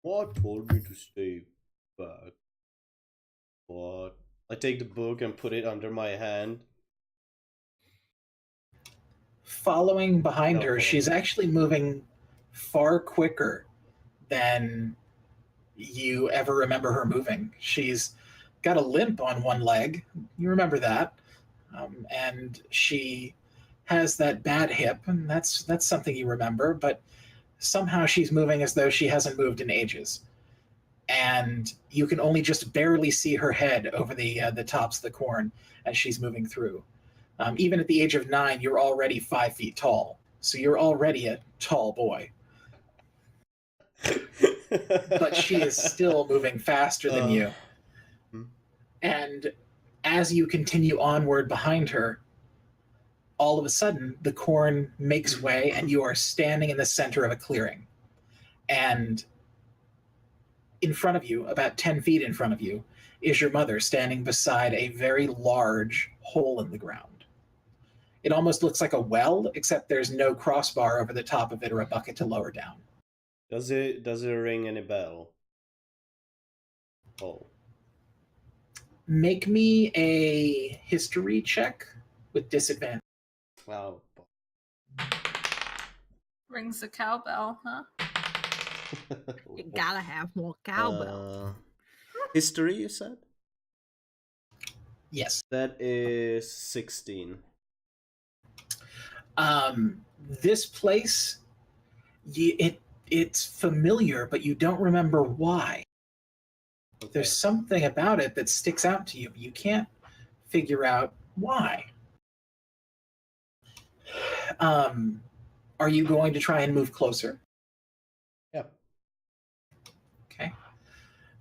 What told me to stay back? What? I take the book and put it under my hand. Following behind her, No. she's actually moving far quicker than you ever remember her moving. She's got a limp on one leg. You remember that. And she has that bad hip, and that's something you remember, but somehow she's moving as though she hasn't moved in ages. And you can only just barely see her head over the tops of the corn as she's moving through. Even at the age of 9, you're already 5 feet tall, so you're already a tall boy. But she is still moving faster than you. And as you continue onward behind her, all of a sudden, the corn makes way, and you are standing in the center of a clearing. And in front of you, about 10 feet in front of you, is your mother standing beside a very large hole in the ground. It almost looks like a well, except there's no crossbar over the top of it or a bucket to lower down. Does it ring any bell? Oh. Make me a history check with disadvantage. Wow. Rings a cowbell, huh? you gotta have more cowbell. History, you said? Yes. That is 16. This place, it's familiar, but you don't remember why. Okay. There's something about it that sticks out to you, but you can't figure out why. Are you going to try and move closer? Yeah. Okay.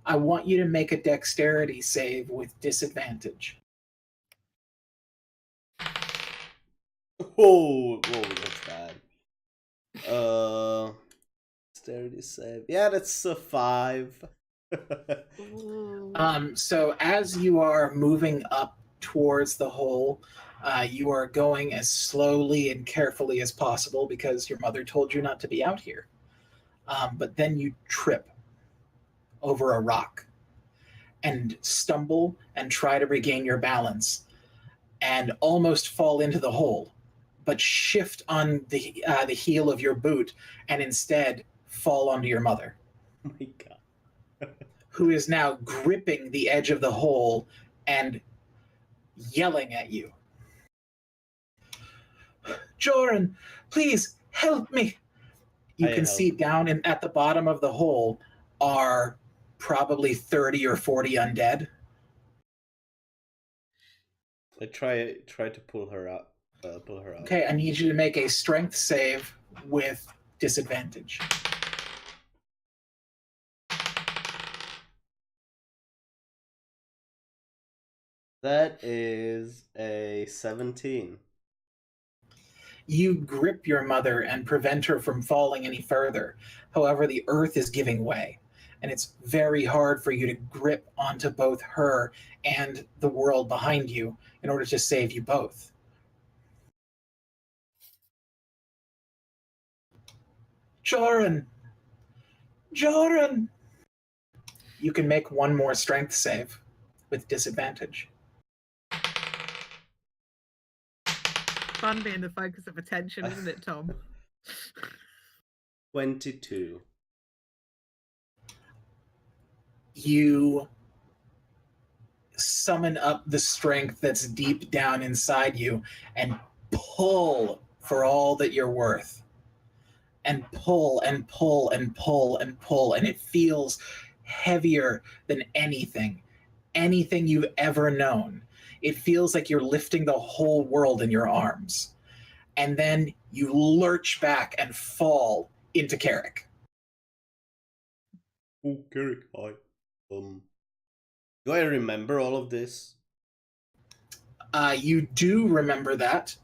I want you to make a dexterity save with disadvantage. Whoa, that's bad. Dexterity save. Yeah, that's a 5. So as you are moving up towards the hole, You are going as slowly and carefully as possible because your mother told you not to be out here. But then you trip over a rock and stumble and try to regain your balance and almost fall into the hole, but shift on the heel of your boot and instead fall onto your mother. Oh my god. Who is now gripping the edge of the hole and yelling at you. Joran, please help me. You can see down at the bottom of the hole are probably 30 or 40 undead. I try to pull her out. Okay, I need you to make a strength save with disadvantage. That is a 17. You grip your mother and prevent her from falling any further. However, the earth is giving way, and it's very hard for you to grip onto both her and the world behind you in order to save you both. Joran! Joran! You can make one more strength save with disadvantage. Fun being the focus of attention, isn't it, Tom? 22. You summon up the strength that's deep down inside you and pull for all that you're worth. And pull and pull and pull and pull, and it feels heavier than anything you've ever known. It feels like you're lifting the whole world in your arms. And then you lurch back and fall into Carrick. Oh, Carrick, hi. Do I remember all of this? You do remember that.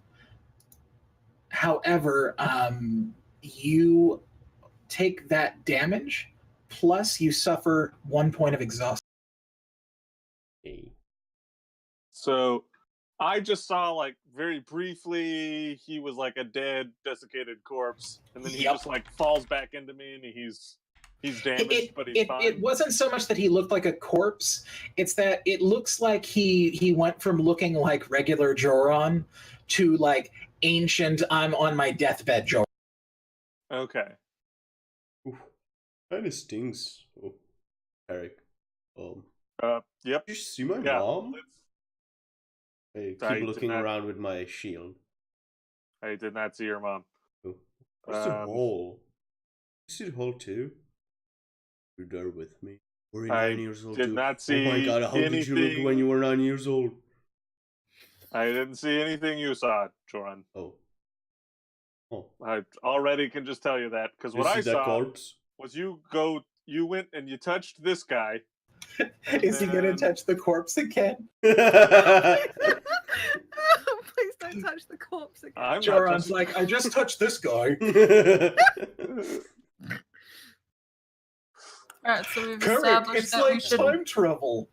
However, you take that damage, plus you suffer 1 point of exhaustion. Okay. So I just saw, like, very briefly, he was like a dead, desiccated corpse, and then he just like falls back into me, and he's damaged, but he's fine. It wasn't so much that he looked like a corpse; it's that it looks like he went from looking like regular Joran to like ancient "I'm on my deathbed" Joran. Okay. Oof. Kind of stings. Oh, Eric. Yep. Did you see my mom? I I keep looking around with my shield. I did not see your mom. Oh. Where's the hole? You see the hole too? You're there with me. Were you 9 years old did too? not see Oh my god, how did you look when you were 9 years old? I didn't see anything you saw, Joran. Oh. I already can just tell you that, because what I saw corpse? was you went and you touched this guy. Is he gonna touch the corpse again? Please don't touch the corpse again. Joran's like, I just touched this guy. Alright, so we've Carrick, established it's that like we should. time travel.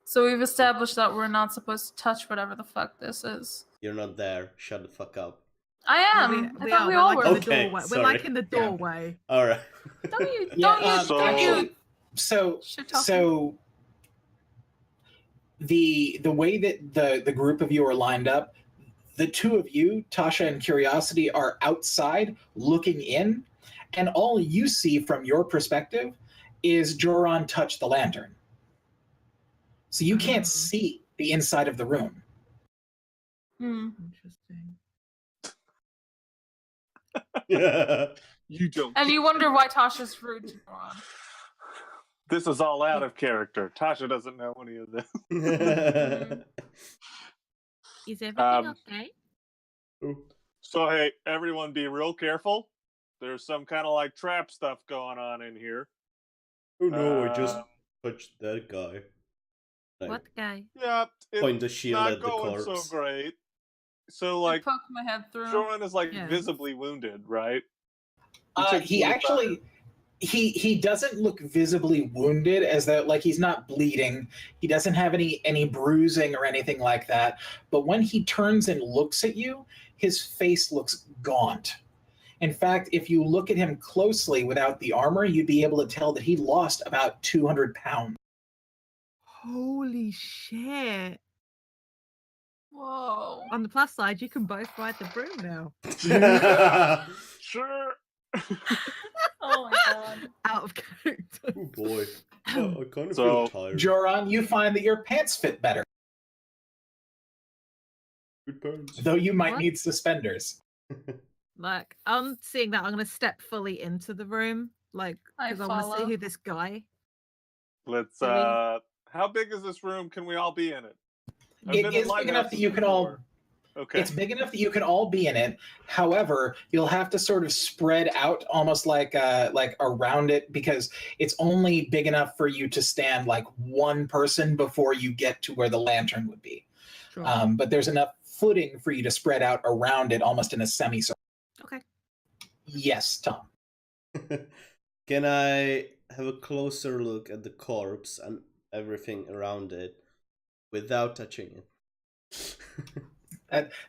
So we've established that we're not supposed to touch whatever the fuck this is. You're not there. Shut the fuck up. I am. I thought we all were. Okay, We're sorry. like in the doorway. All right. Don't you? So Shit talking. so the way that the group of you are lined up, the two of you, Tosha and Curiosity, are outside looking in, and all you see from your perspective is Joran touch the lantern. So you can't see the inside of the room. Interesting. Yeah. You don't. And you wonder why Tasha's rude to Joran. This is all out of character. Tasha doesn't know any of this. Is everything okay? So hey, everyone, be real careful. There's some kind of like trap stuff going on in here. Oh no! I just touched that guy. What guy? Yeah, Point the shield not at the going corpse. so great. So like, I poke my head through. Joran is like visibly wounded, right? He actually, he doesn't look visibly wounded, as though like he's not bleeding. He doesn't have any bruising or anything like that. But when he turns and looks at you, his face looks gaunt. In fact, if you look at him closely without the armor, you'd be able to tell that he lost about 200 pounds. Holy shit. Whoa. On the plus side, you can both ride the broom now. Sure. Oh my god. Out of character. Oh boy. Well, I kind of So- feel tired. Joran, you find that your pants fit better, Good pants. though you might What? need suspenders. Like, I'm seeing that. I'm going to step fully into the room. Like, I because I want to see follow. who this guy. Let's. Do we- How big is this room? Can we all be in it? I've It been in is big enough lighthouses that you can all. before. Okay. It's big enough that you can all be in it. However, you'll have to sort of spread out almost like around it, because it's only big enough for you to stand like one person before you get to where the lantern would be. Sure. But there's enough footing for you to spread out around it almost in a semicircle. Okay. Yes, Tom. Can I have a closer look at the corpse and everything around it without touching it?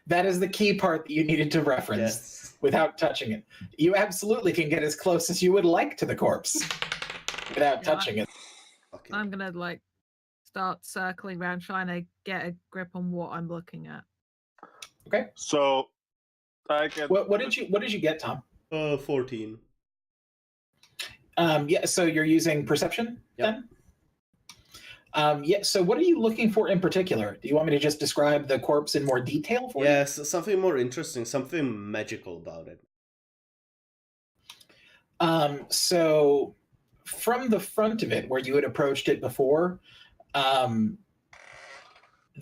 That is the key part that you needed to reference Yes. without touching it. You absolutely can get as close as you would like to the corpse without Yeah. touching it. Okay. I'm going to, like, start circling around, trying to get a grip on what I'm looking at. Okay. So, I can. What did you get, Tom? 14. Yeah, so you're using perception Yep. then? Yeah, so what are you looking for in particular? Do you want me to just describe the corpse in more detail for you? Yes, something more interesting, something magical about it. So from the front of it, where you had approached it before,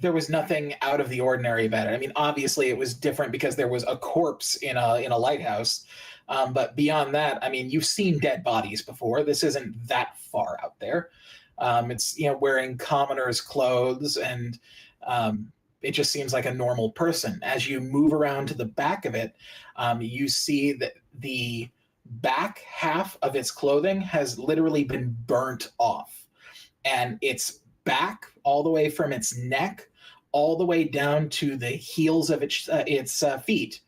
there was nothing out of the ordinary about it. I mean, obviously it was different because there was a corpse in a lighthouse. But beyond that, I mean, you've seen dead bodies before. This isn't that far out there. It's wearing commoner's clothes, and it just seems like a normal person. As you move around to the back of it, you see that the back half of its clothing has literally been burnt off, and its back, all the way from its neck, all the way down to the heels of its feet,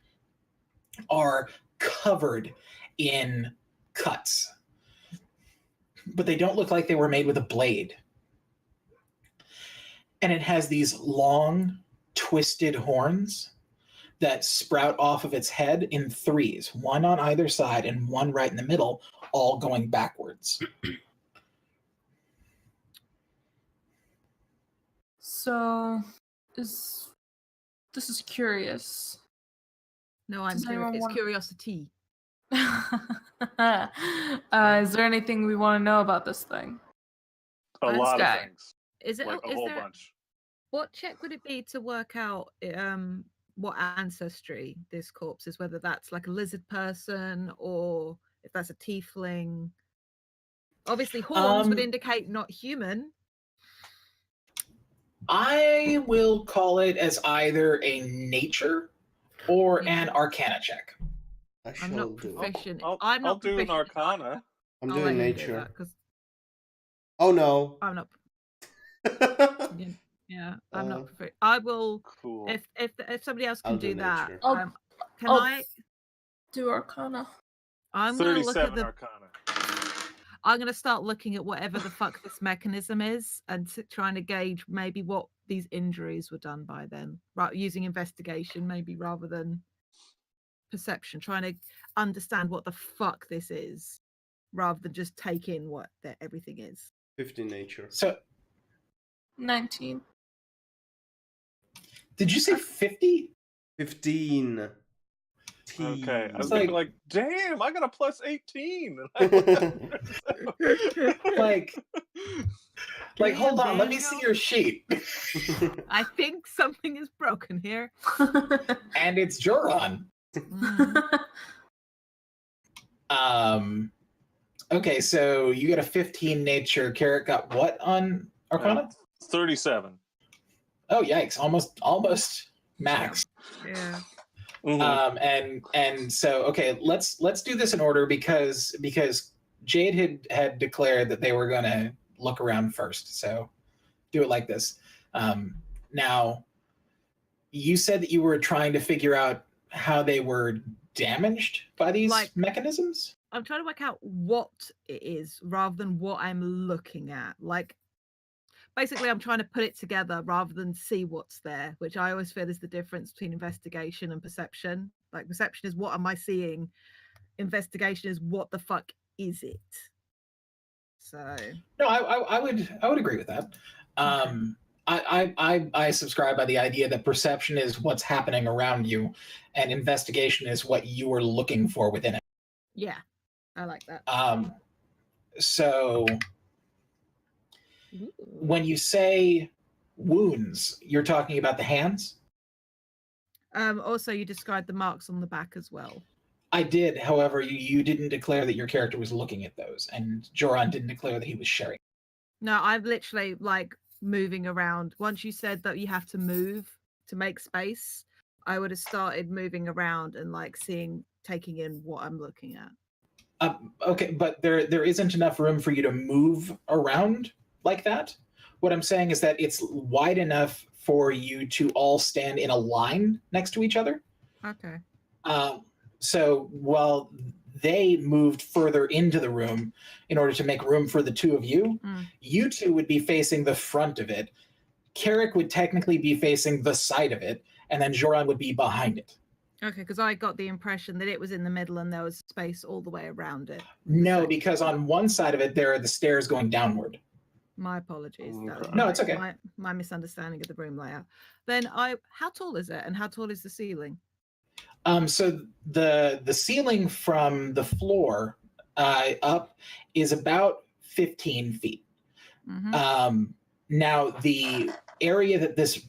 are covered in cuts. But they don't look like they were made with a blade. And it has these long, twisted horns that sprout off of its head in threes, one on either side and one right in the middle, all going backwards. So, this is curious. No, I'm Does anyone curious. It's want- curiosity. Is there anything we want to know about this thing? A This lot guy. of things. Is it? Like a Is whole there? bunch. What check would it be to work out what ancestry this corpse is? Whether that's like a lizard person or if that's a tiefling. Obviously, horns would indicate not human. I will call it as either a nature or an arcana check. I I'm shall not do it. proficient. I'll I'm not do an proficient. arcana. I'm I'll doing let you do nature. that, 'cause Oh no. I'm not. Yeah, I'm Uh, not proficient. I will. Cool. If somebody else can I'll do do that, nature. can I'll- I? Do Arcana. I'm gonna look at 37 the. arcana. I'm gonna start looking at whatever the fuck this mechanism is and trying to gauge maybe what these injuries were done by then. Right, using investigation maybe rather than perception, trying to understand what the fuck this is, rather than just take in what everything is. 15 nature. So, 19. did you say 50? 15. Okay. I was It's gonna like- be like, damn, I got a plus 18. Like, hold on, Damn, let me see your sheet. I think something is broken here. And it's Joran. Mm. Okay, so you got a 15 nature. Carrot got what on Arcana? 37. Oh, yikes! Almost max. Yeah. Mhm. And so okay, let's do this in order because Jade had declared that they were going to look around first, so do it like this. Now, you said that you were trying to figure out how they were damaged by these mechanisms? I'm trying to work out what it is rather than what I'm looking at. Like, basically, I'm trying to put it together rather than see what's there, which I always feel is the difference between investigation and perception. Like, perception is what am I seeing? Investigation is what the fuck is it? So no, I would agree with that. I subscribe by the idea that perception is what's happening around you, and investigation is what you are looking for within it. Yeah, I like that. So when you say wounds, you're talking about the hands? Also, you described the marks on the back as well. I did. However, you didn't declare that your character was looking at those, and Joran didn't declare that he was sharing. No, I'm literally like moving around. Once you said that you have to move to make space, I would have started moving around and like taking in what I'm looking at. Okay, but there isn't enough room for you to move around like that. What I'm saying is that it's wide enough for you to all stand in a line next to each other. Okay. So while they moved further into the room in order to make room for the two of you, you two would be facing the front of it. Carrick would technically be facing the side of it, and then Joran would be behind it. Okay, because I got the impression that it was in the middle and there was space all the way around it. No, because on one side of it, there are the stairs going downward. My apologies. No, it's okay. My misunderstanding of the room layout. Then how tall is it, and how tall is the ceiling? So the ceiling from the floor up is about 15 feet. Now the area that this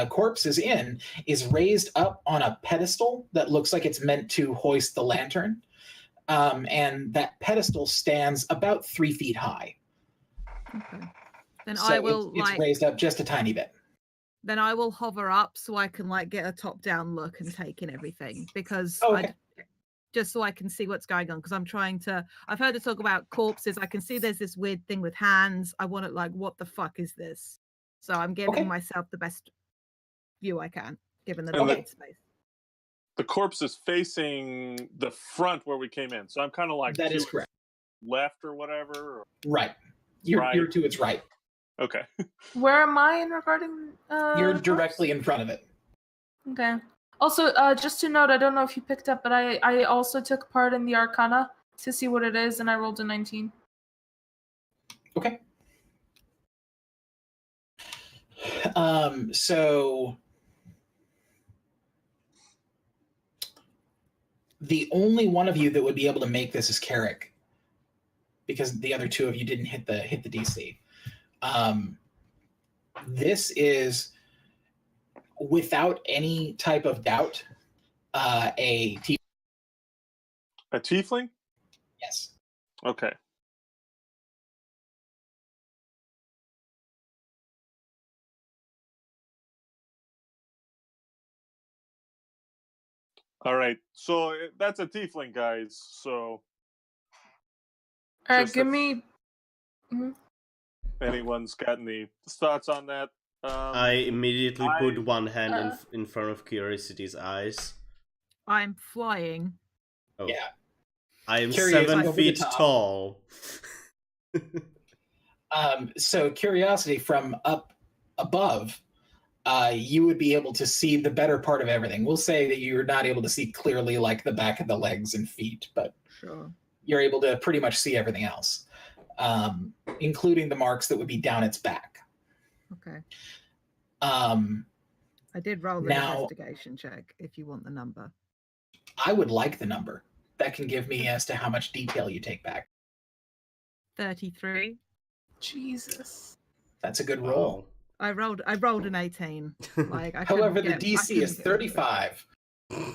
corpse is in is raised up on a pedestal that looks like it's meant to hoist the lantern. And that pedestal stands about 3 feet high. Okay. Then so I will it's raised up just a tiny bit. Then I will hover up so I can like get a top-down look and take in everything, because just so I can see what's going on. Because I've heard her talk about corpses. I can see there's this weird thing with hands. I want it like, what the fuck is this? So I'm giving myself the best view I can, given the limited space. The corpse is facing the front where we came in. So I'm kind of like that is correct. Left or whatever. Or... Right. You're to its right. Okay. Where am I in regarding? You're directly in front of it. Okay. Also, just to note, I don't know if you picked up, but I also took part in the Arcana to see what it is, and I rolled a 19. Okay. So the only one of you that would be able to make this is Carrick, because the other two of you didn't hit the DC. This is, without any type of doubt, a tiefling. A tiefling? Yes. Okay. All right. So that's a tiefling, guys. So. All right, give me. Anyone's got any thoughts on that? I immediately put one hand in front of Curiosity's eyes. I'm flying. Oh. Yeah. I am 7 feet tall. So Curiosity, from up above, you would be able to see the better part of everything. We'll say that you're not able to see clearly like the back of the legs and feet, but you're able to pretty much see everything else, including the marks that would be down its back. Okay. I did roll the investigation check if you want the number. I would like the number. That can give me as to how much detail you take back. 33. Jesus. That's a good roll. I rolled an 18. Like, however, the DC is 35. Dang!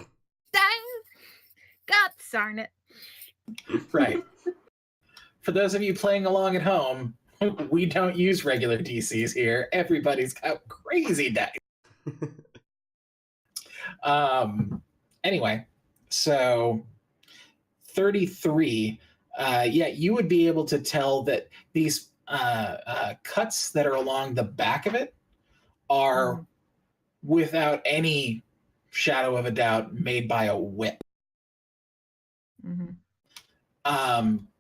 God darn it. Right. For those of you playing along at home, we don't use regular DCs here. Everybody's got crazy dice. Anyway, so 33. you would be able to tell that these cuts that are along the back of it are, without any shadow of a doubt, made by a whip.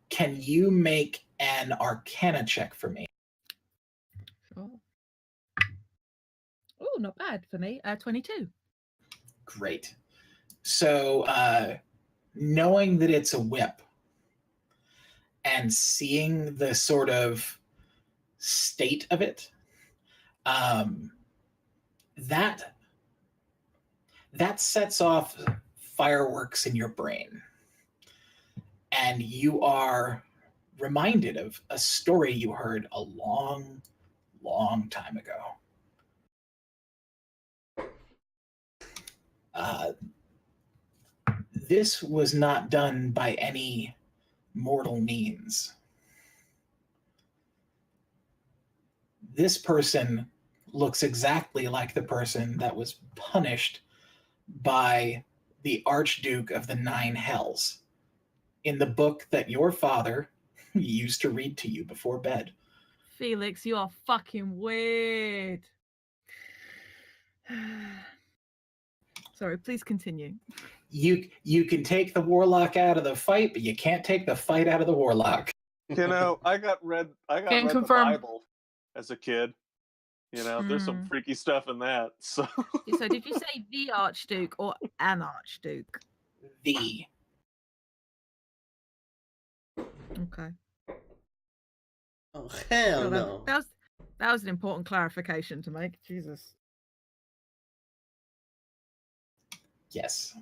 Can you make an Arcana check for me? Sure. Oh, not bad for me. 22. Great. So, knowing that it's a whip and seeing the sort of state of it, that sets off fireworks in your brain. And you are reminded of a story you heard a long, long time ago. This was not done by any mortal means. This person looks exactly like the person that was punished by the Archduke of the Nine Hells in the book that your father used to read to you before bed. Felix, you are fucking weird. Sorry, please continue. You can take the warlock out of the fight, but you can't take the fight out of the warlock. You know, I got read the Bible as a kid. You know, there's some freaky stuff in that. So did you say the Archduke or an Archduke? The. Okay. Oh hell no! That was an important clarification to make. Jesus. Yes.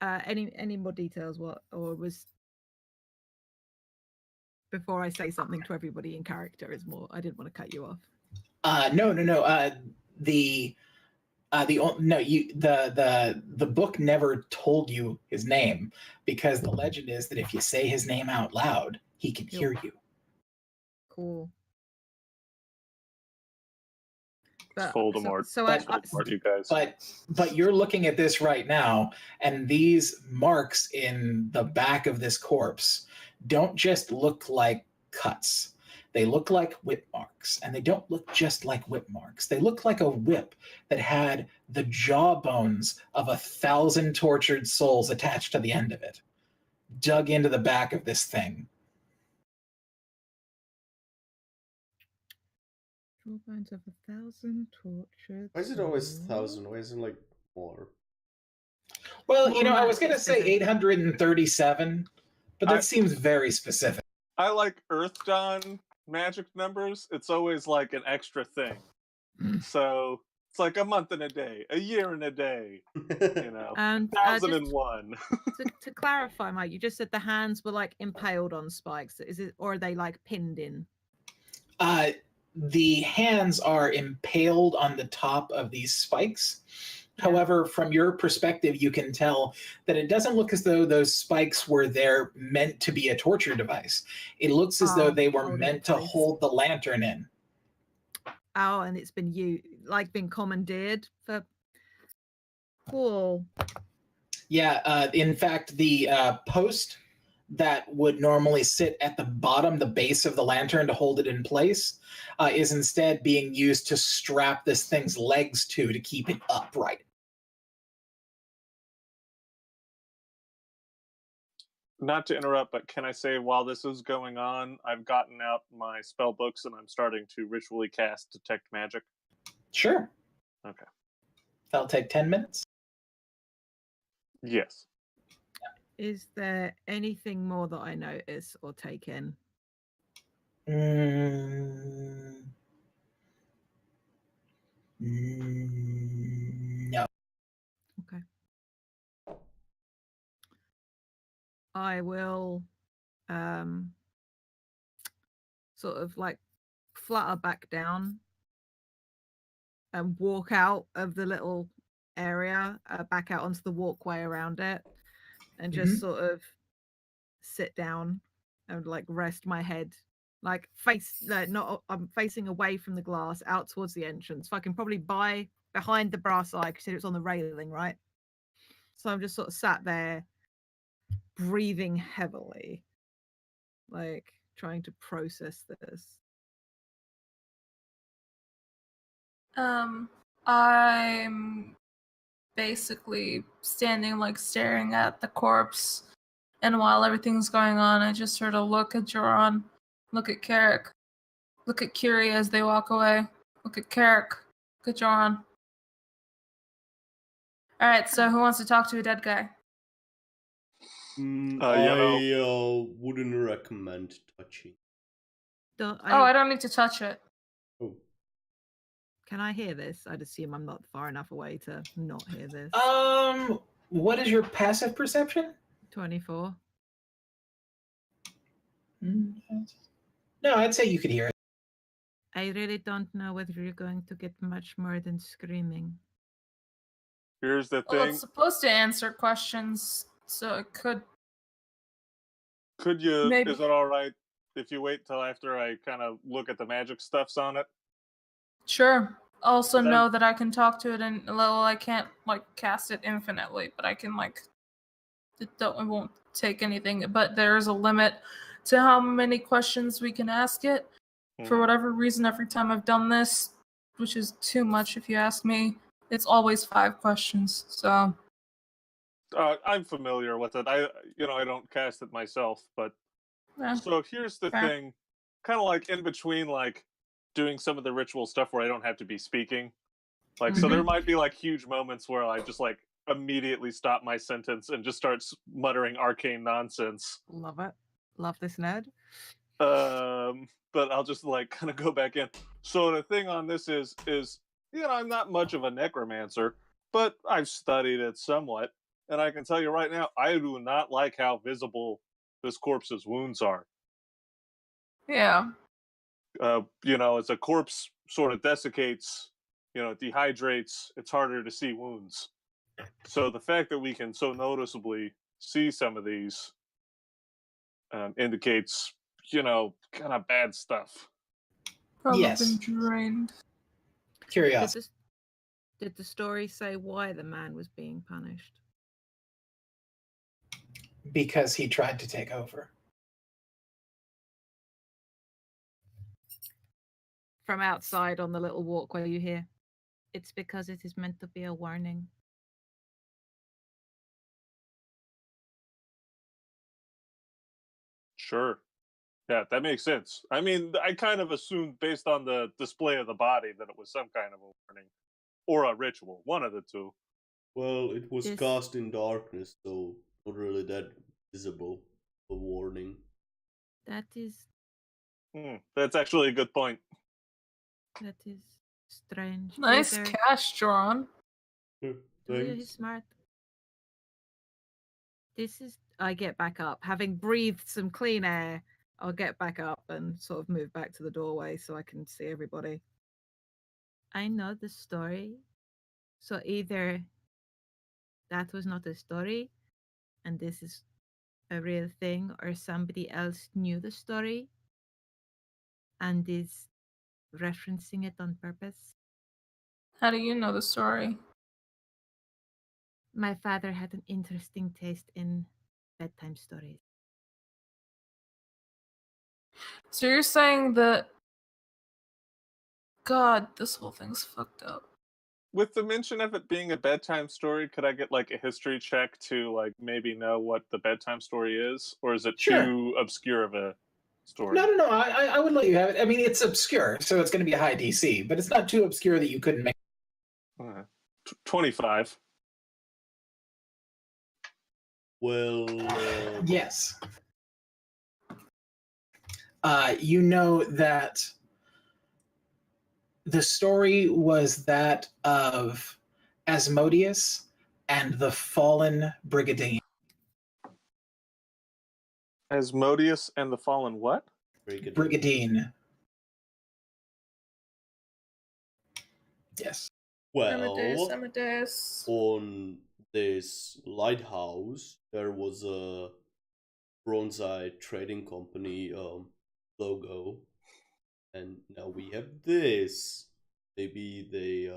Any more details? What, or was, before I say something to everybody in character, is more? I didn't want to cut you off. No. The book never told you his name, because the legend is that if you say his name out loud, he can hear you. Cool. It's Voldemort. You guys. But you're looking at this right now, and these marks in the back of this corpse don't just look like cuts. They look like whip marks, and they don't look just like whip marks. They look like a whip that had the jawbones of 1,000 tortured souls attached to the end of it, dug into the back of this thing. Jawbones of 1,000 tortured. Why is it always 1,000? Why isn't it like more? Well, you know, I was going to say 837, but that seems very specific. I like Earth Dawn magic numbers. It's always like an extra thing. So it's like a month and a day, a year and a day, you know, and 1,001. to clarify, Mike, you just said the hands were like impaled on spikes. Is it, or are they like pinned in? The hands are impaled on the top of these spikes. However, from your perspective, you can tell that it doesn't look as though those spikes were there meant to be a torture device. It looks as though they were meant to hold the lantern in. Oh, and it's been been commandeered for. Cool. Yeah, in fact, the post that would normally sit at the bottom, the base of the lantern to hold it in place, is instead being used to strap this thing's legs to keep it upright. Not to interrupt, but can I say while this is going on, I've gotten out my spell books and I'm starting to ritually cast Detect Magic? Sure. Okay. That'll take 10 minutes? Yes. Is there anything more that I notice or take in? No. Okay. I will sort of like flutter back down and walk out of the little area, back out onto the walkway around it, and just sort of sit down and like rest my head, like I'm facing away from the glass out towards the entrance, so I can probably behind the brass eye, because it's on the railing, right? So I'm just sort of sat there breathing heavily, like trying to process this. I'm basically standing, like, staring at the corpse, and while everything's going on, I just sort of look at Joran, look at Carrick, look at Kiri as they walk away, look at Carrick, look at Joran. Alright, so who wants to talk to a dead guy? I wouldn't recommend touching. I don't need to touch it. Oh. Can I hear this? I'd assume I'm not far enough away to not hear this. What is your passive perception? 24. No, I'd say you could hear it. I really don't know whether you're going to get much more than screaming. Here's the Well, thing. it's supposed to answer questions, so it could. Could you? Maybe. Is it all right if you wait till after I kind of look at the magic stuffs on it? Sure. Also Then- know that I can talk to it, and well, I can't like cast it infinitely, but I can like. It won't take anything, but there is a limit to how many questions we can ask it. For whatever reason, every time I've done this, which is too much if you ask me, it's always 5 questions. So I'm familiar with it. I don't cast it myself, but yeah. so here's the Fair. thing, kind of like in between, like doing some of the ritual stuff where I don't have to be speaking. Like, so there might be like huge moments where I just like immediately stop my sentence and just start muttering arcane nonsense. Love it. Love this nerd. But I'll just like kind of go back in. So the thing on this is I'm not much of a necromancer, but I've studied it somewhat, and I can tell you right now, I do not like how visible this corpse's wounds are. Yeah. As a corpse sort of desiccates, dehydrates, it's harder to see wounds. So the fact that we can so noticeably see some of these indicates, kind of bad stuff. Probably Yes. been drained. Curiosity. Did the story say why the man was being punished? Because he tried to take over. From outside on the little walkway you hear, it's because it is meant to be a warning. Sure. Yeah, that makes sense. I mean, I kind of assumed based on the display of the body that it was some kind of a warning or a ritual, one of the two. Well, it was This- cast in darkness, so not really that visible. A warning. That is That's actually a good point. strange. Nice Either- cash, Joran. He's Thanks. smart. I get back up. Having breathed some clean air, I'll get back up and sort of move back to the doorway so I can see everybody. I know the story. So either that was not a story and this is a real thing, or somebody else knew the story and is referencing it on purpose. How do you know the story? My father had an interesting taste in bedtime stories. So you're saying that. God, this whole thing's fucked up. With the mention of it being a bedtime story, could I get like a history check to like maybe know what the bedtime story is, or is it Sure. too obscure of a story? No. I would let you have it. I mean, it's obscure, so it's going to be a high DC, but it's not too obscure that you couldn't make. 25. Well, Yes. You know that the story was that of Asmodeus and the fallen Brigandine. Asmodeus and the Fallen what? Brigandine. Yes. well, Amadeus. on this lighthouse, there was a Bronzite Trading Company logo, and now we have this. Maybe they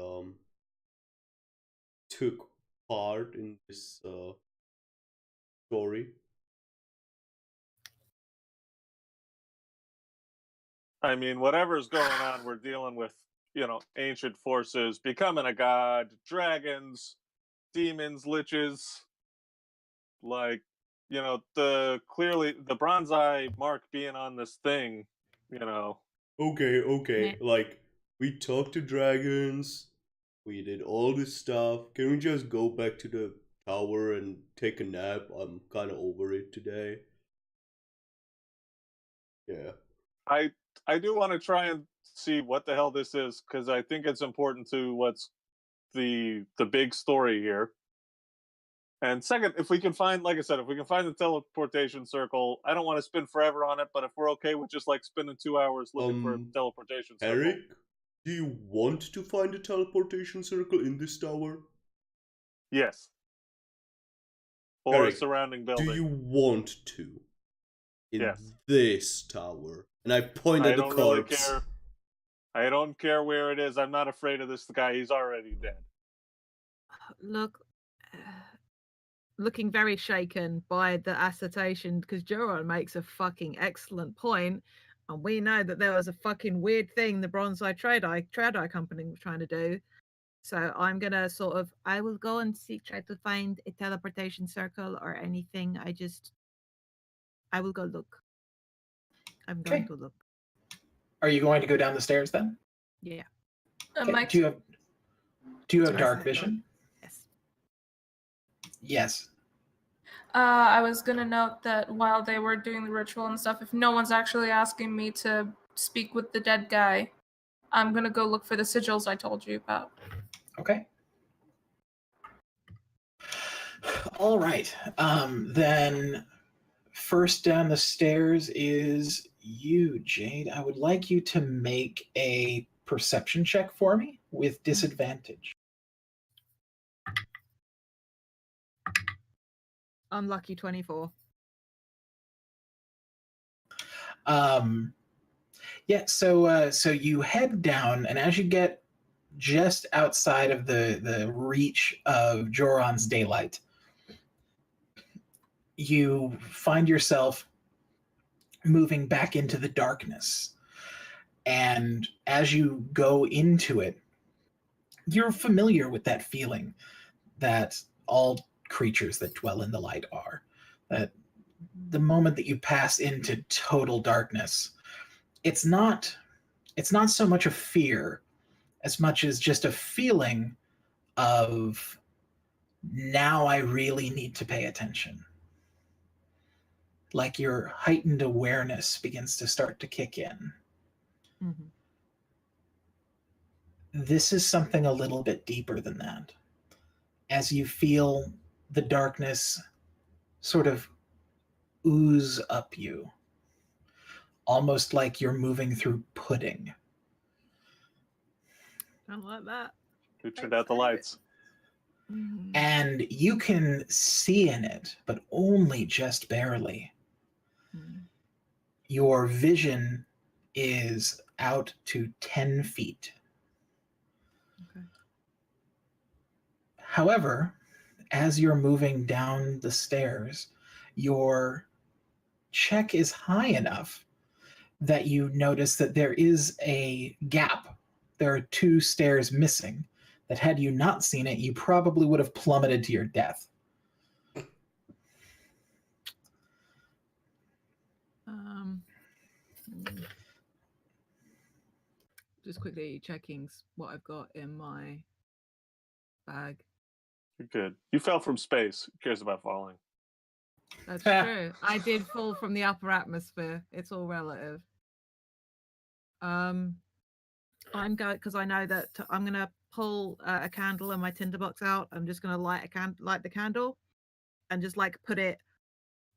took part in this story. I mean, whatever's going on, we're dealing with, ancient forces, becoming a god, dragons, demons, liches. Like, clearly the bronze eye mark being on this thing, Okay. Like, we talked to dragons, we did all this stuff. Can we just go back to the tower and take a nap? I'm kind of over it today. Yeah. I do want to try and see what the hell this is, because I think it's important to what's the big story here. And second, if we can find, like I said, if we can find the teleportation circle, I don't want to spin forever on it, but if we're okay with just like spending 2 hours looking for a teleportation circle. Eric, do you want to find a teleportation circle in this tower? Yes. Or Eric, a surrounding building. do you want to? In Yes. this tower. And I point at the corpse. Really care. I don't care where it is. I'm not afraid of this guy. He's already dead. Look, looking very shaken by the assertion, because Joron makes a fucking excellent point, and we know that there was a fucking weird thing the Bronze Eye Trade Eye Company was trying to do. So I'm gonna I will go and try to find a teleportation circle or anything. I will go look. I'm going to look. Are you going to go down the stairs then? Yeah. Do you have dark vision? Yes. Yes. I was gonna note that while they were doing the ritual and stuff, if no one's actually asking me to speak with the dead guy, I'm gonna go look for the sigils I told you about. Okay. All right. Then first down the stairs is you, Jade. I would like you to make a perception check for me with disadvantage. Unlucky 24. Yeah, so you head down, and as you get just outside of the reach of Joron's daylight, you find yourself moving back into the darkness. And as you go into it, you're familiar with that feeling that all creatures that dwell in the light are. That the moment that you pass into total darkness, it's not so much a fear as much as just a feeling of, now I really need to pay attention. Like your heightened awareness begins to start to kick in. Mm-hmm. This is something a little bit deeper than that. As you feel the darkness sort of ooze up you, almost like you're moving through pudding. I like that. Who turned out the lights? Mm-hmm. And you can see in it, but only just barely. Mm-hmm. Your vision is out to 10 feet. Okay. However, as you're moving down the stairs, your check is high enough that you notice that there is a gap. There are 2 stairs missing that, had you not seen it, you probably would have plummeted to your death. Just quickly checking what I've got in my bag. You're good. You fell from space. Who cares about falling? That's true. I did fall from the upper atmosphere. It's all relative. I'm going, because I know that I'm gonna pull a candle and my tinderbox out. I'm just gonna light the candle, and just like put it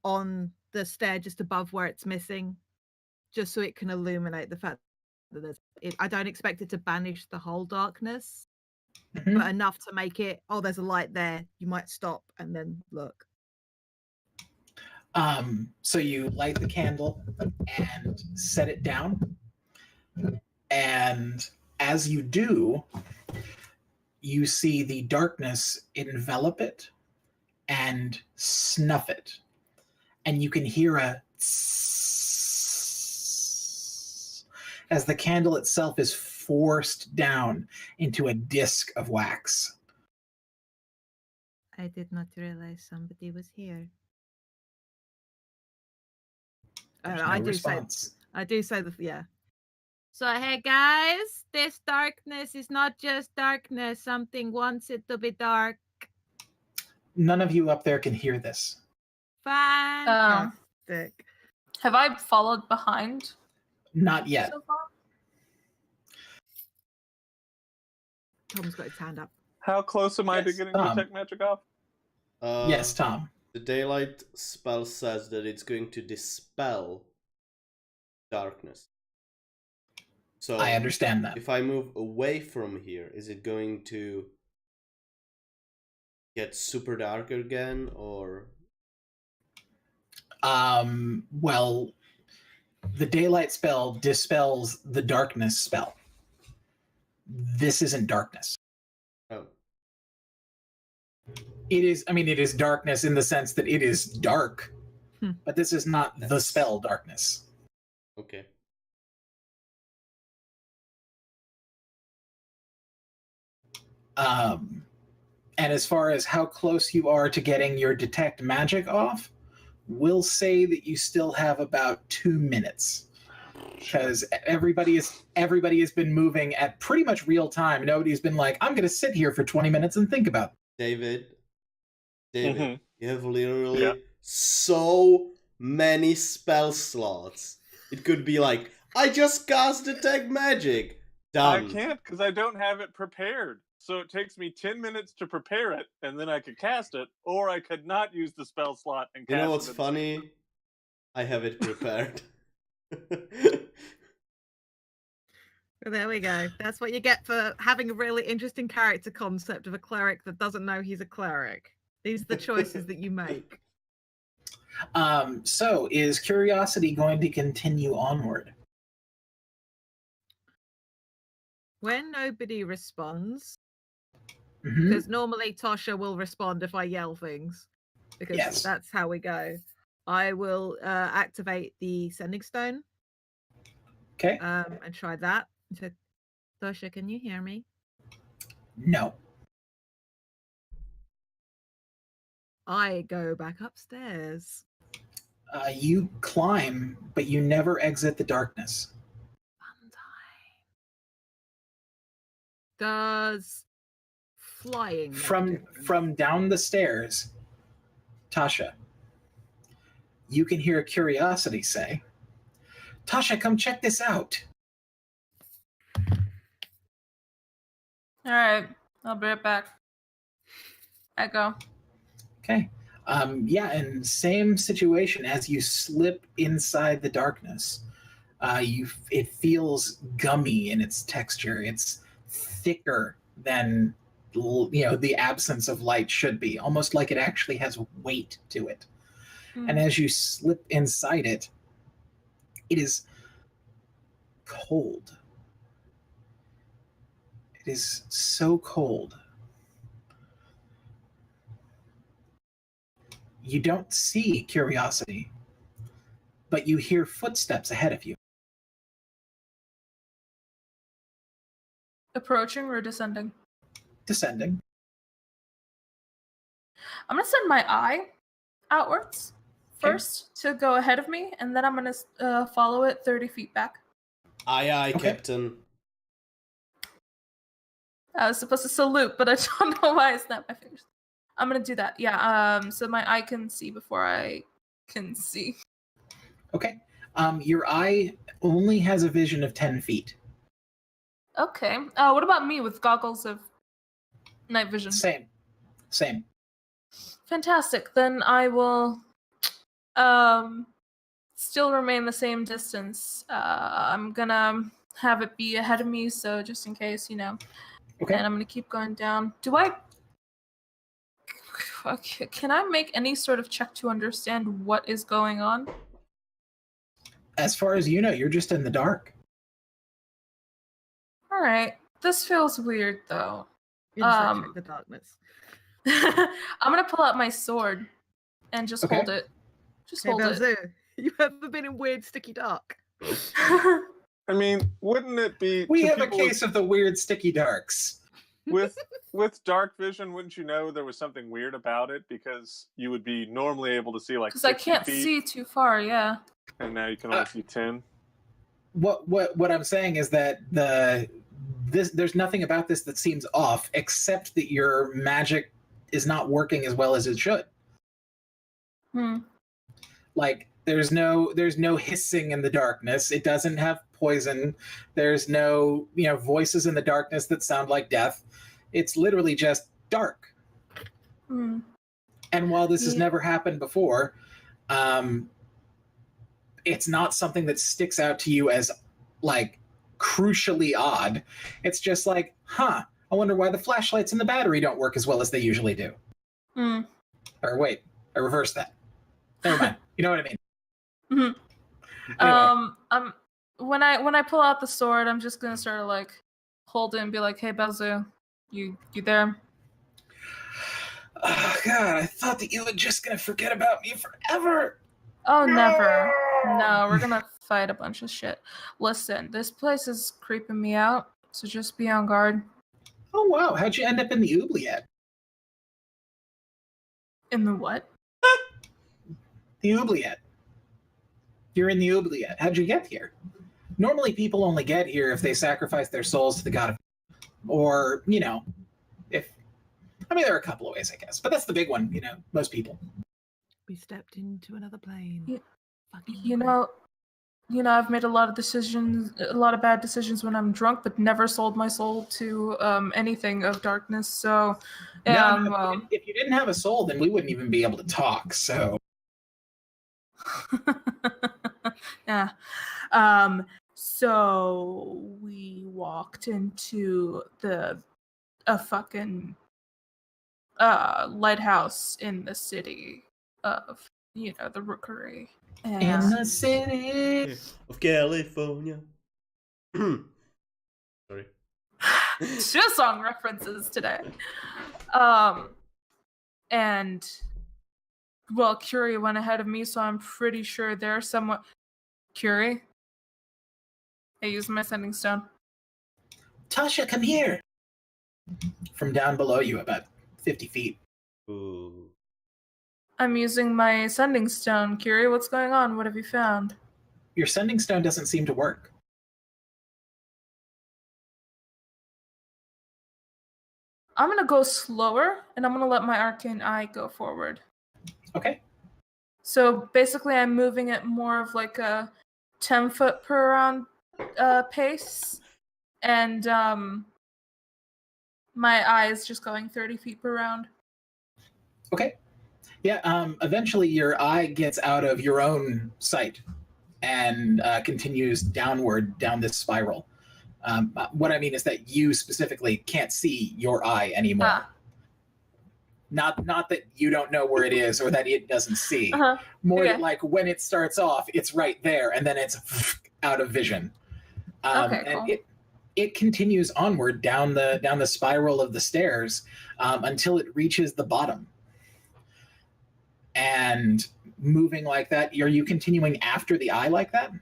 on the stair just above where it's missing, just so it can illuminate the fact that there's. I don't expect it to banish the whole darkness, but enough to make it. Oh, there's a light there. You might stop and then look. So you light the candle and set it down. And as you do, you see the darkness envelop it and snuff it. And you can hear a tss, as the candle itself is forced down into a disc of wax. I did not realize somebody was here. There's I no do response. say that, yeah. So, hey guys, this darkness is not just darkness. Something wants it to be dark. None of you up there can hear this. Fantastic. Have I followed behind Not yet. so far? Tom's got his hand up. How close am I to Yes, getting Tom. detect magic off? Yes, Tom. The daylight spell says that it's going to dispel darkness. So I understand that. if I move away from here, is it going to get super dark again, or? Well, the daylight spell dispels the darkness spell. This isn't darkness. Oh. It is darkness in the sense that it is dark, but this is not the spell darkness. Okay. And as far as how close you are to getting your detect magic off, we'll say that you still have about 2 minutes. Because everybody has been moving at pretty much real time. Nobody's been like, I'm going to sit here for 20 minutes and think about it. David, Mhm. you have literally Yeah. so many spell slots. It could be like, I just cast detect magic. Done. I can't because I don't have it prepared. So it takes me 10 minutes to prepare it, and then I could cast it, or I could not use the spell slot and cast You know it. what's at the funny? same I have it prepared. Well, there we go. That's what you get for having a really interesting character concept of a cleric that doesn't know he's a cleric. These are the choices that you make. So is curiosity going to continue onward? When nobody responds, Mhm. because normally Tosha will respond if I yell things, because Yes. that's how we go. I will activate the sending stone Okay. and try that. So, Tosha, can you hear me? No. I go back upstairs. You climb, but you never exit the darkness. Fun time. Does flying make a From difference? down the stairs, Tasha, you can hear curiosity say, Tasha, come check this out. All right, I'll be right back. I go. Okay. Yeah, and same situation as you slip inside the darkness. It feels gummy in its texture. It's thicker than the absence of light should be, almost like it actually has weight to it. And as you slip inside it, it is cold. It is so cold. You don't see curiosity, but you hear footsteps ahead of you. Approaching or descending? Descending. I'm gonna send my eye outwards first to go ahead of me, and then I'm gonna follow it 30 feet back. Aye, aye, Okay. Captain. I was supposed to salute, but I don't know why I snapped my fingers. I'm gonna do that. Yeah. So my eye can see before I can see. Okay. Your eye only has a vision of 10 feet. Okay. What about me with goggles of night vision? Same. Fantastic. Then I will still remain the same distance. I'm gonna have it be ahead of me, so just in case, Okay. And I'm gonna keep going down. Can I make any sort of check to understand what is going on? As far as you know, you're just in the dark. All right. This feels weird though. Insight check the darkness. I'm gonna pull out my sword and just Okay. hold it. Just Hey, hold it. Belzu, you ever been in weird sticky dark? I mean, wouldn't it be We to have a people case of the weird sticky darks. with dark vision? Wouldn't you know there was something weird about it because you would be normally able to see like Because I 60 can't feet, see too far. Yeah. and now you can only see 10. What I'm saying is that there's nothing about this that seems off, except that your magic is not working as well as it should. Like there's no hissing in the darkness. It doesn't have poison. There's no voices in the darkness that sound like death. It's literally just dark. And while this has never happened before, it's not something that sticks out to you as like crucially odd. It's just like, I wonder why the flashlights and the battery don't work as well as they usually do. Or wait, I reversed that. Never mind. You know what I mean? Anyway. When I pull out the sword, I'm just gonna sort of like hold it and be like, "Hey, Belzu, you there?" Oh God, I thought that you were just gonna forget about me forever. Oh, never. No, we're gonna fight a bunch of shit. Listen, this place is creeping me out, so just be on guard. Oh wow, how'd you end up in the oubliette? In the what? The oubliette. You're in the oubliette. How'd you get here? Normally people only get here if they sacrifice their souls to the god of... Or, if... I mean, there are a couple of ways, I guess. But that's the big one, most people. We stepped into another plane. I've made a lot of bad decisions when I'm drunk, but never sold my soul to anything of darkness. So, No, if you didn't have a soul, then we wouldn't even be able to talk. So, yeah. So we walked into a fucking lighthouse in the city of the Rookery. In the city of California. Sorry. Just song references today. And well, Curie went ahead of me, so I'm pretty sure they're somewhat. Curie, I used my sending stone. Tosha, come here. From down below you, about 50 feet. Ooh. I'm using my sending stone. Curie, what's going on? What have you found? Your sending stone doesn't seem to work. I'm going to go slower, and I'm going to let my arcane eye go forward. Okay. So basically, I'm moving at more of like a 10 foot per round pace, and my eye is just going 30 feet per round. Okay. Yeah, eventually your eye gets out of your own sight and continues downward down this spiral. What I mean is that you specifically can't see your eye anymore. Not that you don't know where it is or that it doesn't see. More like when it starts off, it's right there, and then it's out of vision. Cool. And it continues onward down the spiral of the stairs until it reaches the bottom. And moving like that, are you continuing after the eye like that?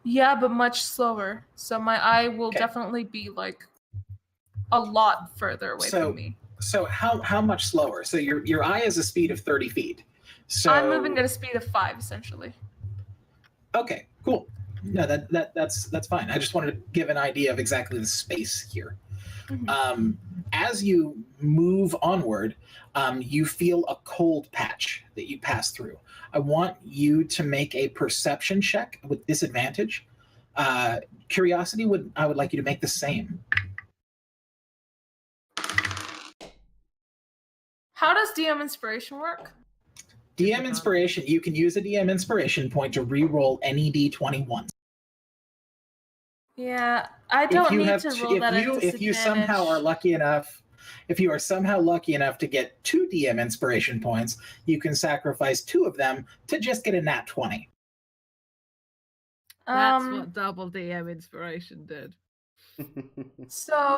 Yeah, but much slower. So my eye will definitely be like a lot further away from me. So how much slower? So your eye is a speed of 30 feet. So I'm moving at a speed of 5, essentially. Okay, cool. No, that's fine. I just wanted to give an idea of exactly the space here. Mm-hmm. As you move onward, you feel a cold patch that you pass through. I want you to make a perception check with disadvantage. Curiosity I would like you to make the same. How does DM Inspiration work? DM Inspiration, you can use a DM Inspiration point to re-roll any D20 once. Yeah, I don't need to roll that at disadvantage. If you somehow are lucky enough, to get 2 DM Inspiration points, you can sacrifice 2 of them to just get a nat 20. That's what double DM Inspiration did. So,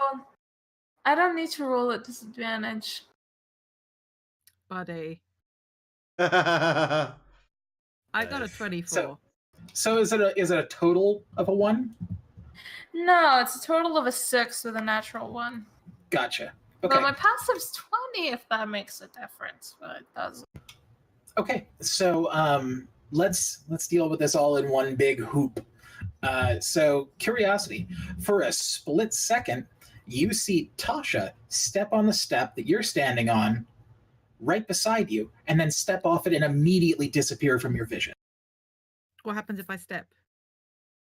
I don't need to roll at disadvantage. Buddy. I got a 24. So is it a total of a 1? No, it's a total of a 6 with a natural 1. Gotcha. Okay. But my passive's 20, if that makes a difference, but it doesn't. Okay, so let's deal with this all in one big hoop. So curiosity, for a split second, you see Tosha step on the step that you're standing on, right beside you, and then step off it and immediately disappear from your vision. What happens if I step?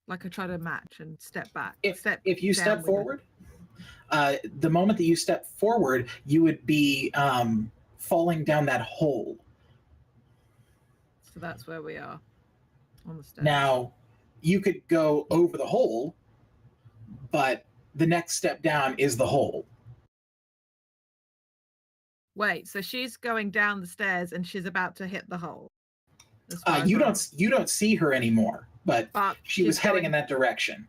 Like I try to match and step back. If you down step with forward, the moment that you step forward, you would be falling down that hole. So that's where we are on the step. Now, you could go over the hole, but the next step down is the hole. Wait, so she's going down the stairs and she's about to hit the hole. as far as You I'm- don't see her anymore, but she was she's heading going- in that direction.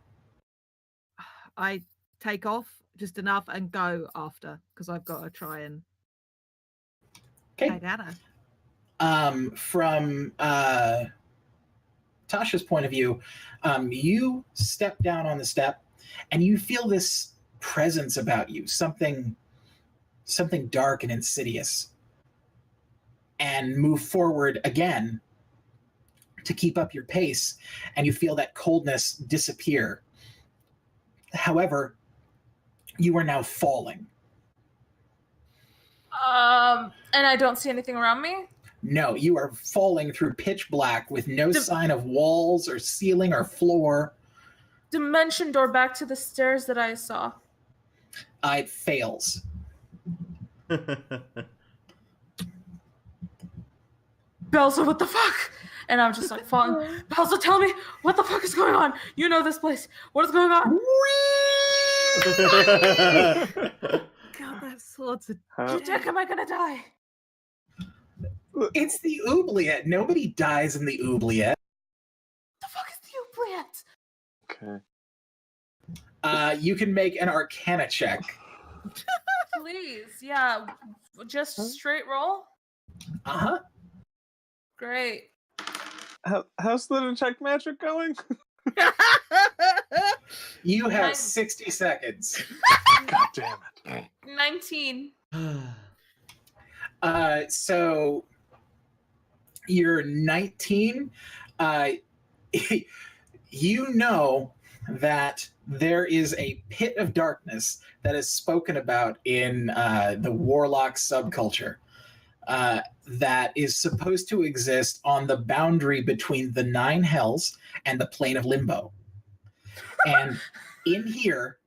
I take off just enough and go after because I've got to try and Okay. tag at her. From Tasha's point of view, you step down on the step and you feel this presence about you, something dark and insidious, and move forward again to keep up your pace, and you feel that coldness disappear. However, you are now falling. And I don't see anything around me? No, you are falling through pitch black with no sign of walls or ceiling or floor. Dimension door back to the stairs that I saw. It fails. Belza, what the fuck? And I'm just like falling. Belza, tell me what the fuck is going on? You know this place. What is going on? God, that sword's a Jack, am I gonna die? It's the oubliette. Nobody dies in the oubliette. What the fuck is the oubliette? Okay. You can make an Arcana check. Please, yeah. Just straight roll? Uh-huh. Great. How's the detect magic going? You have Nice. 60 seconds. God damn it. 19. So you're 19. You know that there is a pit of darkness that is spoken about in the warlock subculture that is supposed to exist on the boundary between the Nine Hells and the plane of Limbo. And in here,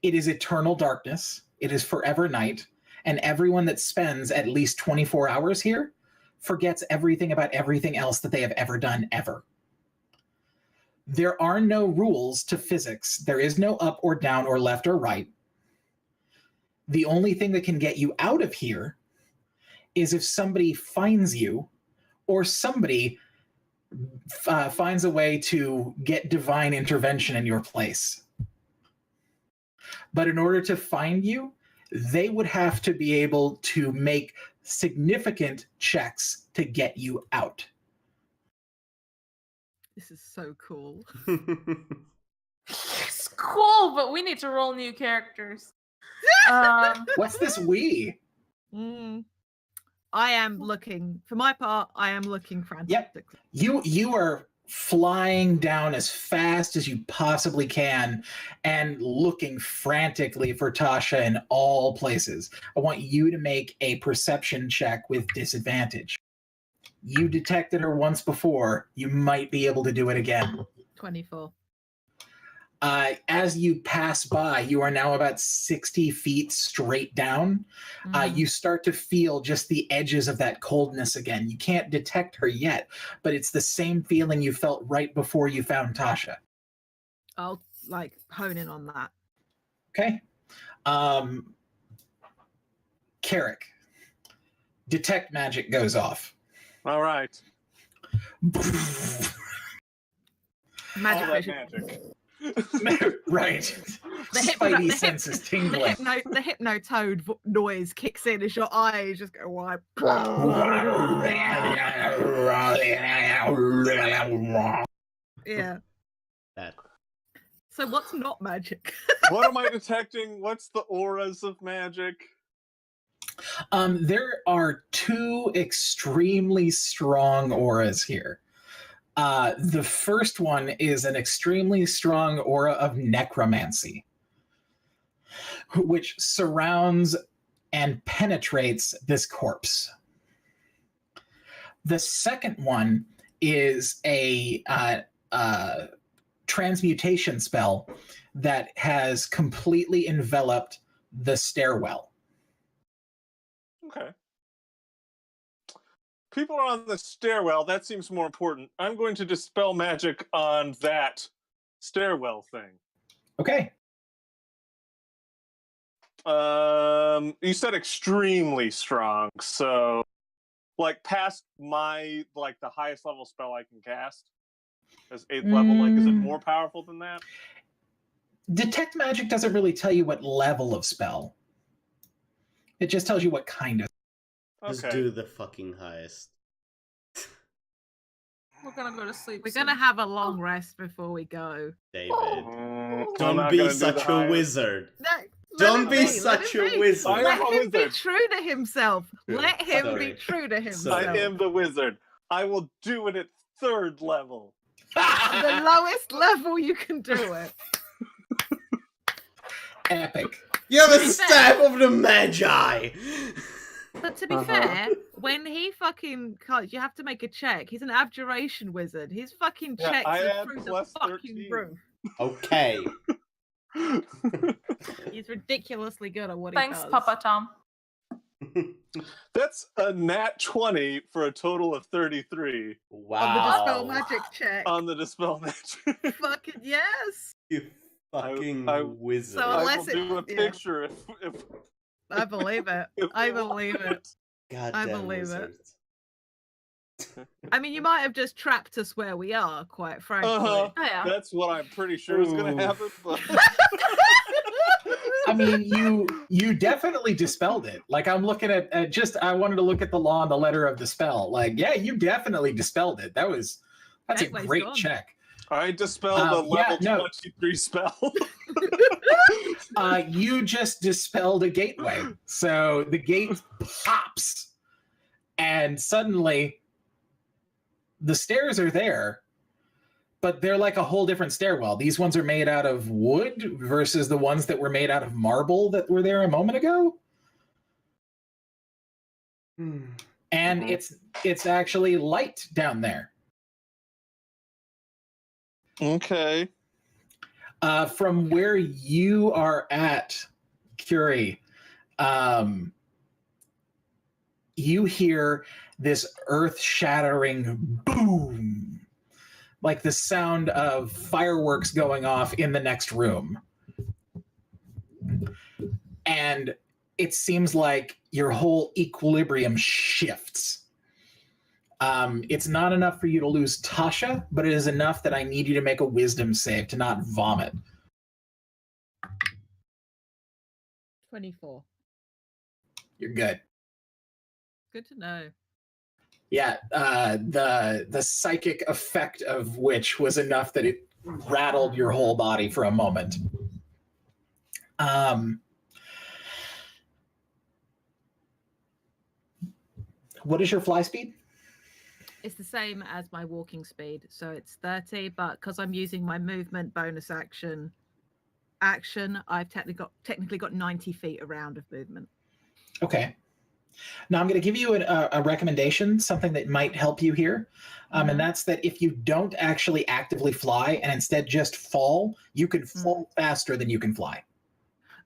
it is eternal darkness. It is forever night. And everyone that spends at least 24 hours here forgets everything about everything else that they have ever done, ever. There are no rules to physics. There is no up or down or left or right. The only thing that can get you out of here is if somebody finds you or somebody finds a way to get divine intervention in your place. But in order to find you, they would have to be able to make significant checks to get you out. This is so cool. It's cool, but we need to roll new characters. What's this we? I am looking, for my part, I am looking frantic. You are flying down as fast as you possibly can and looking frantically for Tosha in all places. I want you to make a perception check with disadvantage. You detected her once before. You might be able to do it again. 24. As you pass by, you are now about 60 feet straight down. You start to feel just the edges of that coldness again. You can't detect her yet, but it's the same feeling you felt right before you found Tosha. I'll hone in on that. Okay. Carrick, detect magic goes off. All right. Magic All that vision. magic. Right. The Spidey senses tingling. The hypno-toad noise kicks in as your eyes just go wide. Yeah. That. So what's not magic? What am I detecting? What's the auras of magic? There are two extremely strong auras here. The first one is an extremely strong aura of necromancy, which surrounds and penetrates this corpse. The second one is a transmutation spell that has completely enveloped the stairwell. Okay. People are on the stairwell. That seems more important. I'm going to dispel magic on that stairwell thing. Okay. You said extremely strong, so like past my like the highest level spell I can cast as 8th level. Like, is it more powerful than that? Detect magic doesn't really tell you what level of spell. It just tells you what kind of. Just Okay. do the fucking highest. We're gonna go to sleep. We're soon. gonna have a long rest before we go. David. I'm Don't not be gonna do such the a highest. wizard. Let Don't him be let such him a be. wizard. I am Let a him be wizard. true to himself. True. Let him Sorry. be true to I himself. am the wizard. I will do it at 3rd level. The lowest level you can do it. Epic. You're the To be staff of the Magi! But to be fair, when he fucking can't, you have to make a check. He's an abjuration wizard. His fucking Yeah, checks I are had through the plus fucking 13. roof. Okay. He's ridiculously good at what Thanks, he does. Papa Tom. That's a nat 20 for a total of 33 Wow. On the dispel magic check. on the dispel magic. Fucking yes. You fucking I- wizard. So I will unless it- do a yeah. picture if I believe it. if I we want believe it. Goddamn I believe it. wizards. I mean, you might have just trapped us where we are, quite frankly. Uh-huh. Oh yeah. That's what I'm pretty sure is going Ooh. to happen. But I mean, you definitely dispelled it. Like, I'm looking at just, I wanted to look at the law and the letter of the spell. Like, yeah, you definitely dispelled it. That's Gateway's a great gone. check. I dispelled the Yeah, level no. 23 spell. You just dispelled a gateway. So the gate pops, and suddenly the stairs are there, but they're like a whole different stairwell. These ones are made out of wood versus the ones that were made out of marble that were there a moment ago. And it's actually light down there. Okay. From where you are at, Curie, you hear this earth-shattering boom, like the sound of fireworks going off in the next room. And it seems like your whole equilibrium shifts. It's not enough for you to lose Tosha, but it is enough that I need you to make a wisdom save to not vomit. 24. You're good. Good to know. Yeah, the psychic effect of which was enough that it rattled your whole body for a moment. What is your fly speed? It's the same as my walking speed, so it's 30, but because I'm using my movement bonus action, I've technically got 90 feet around of movement. Okay. Now I'm going to give you a recommendation, something that might help you here. And that's that if you don't actually actively fly and instead just fall, you can fall faster than you can fly.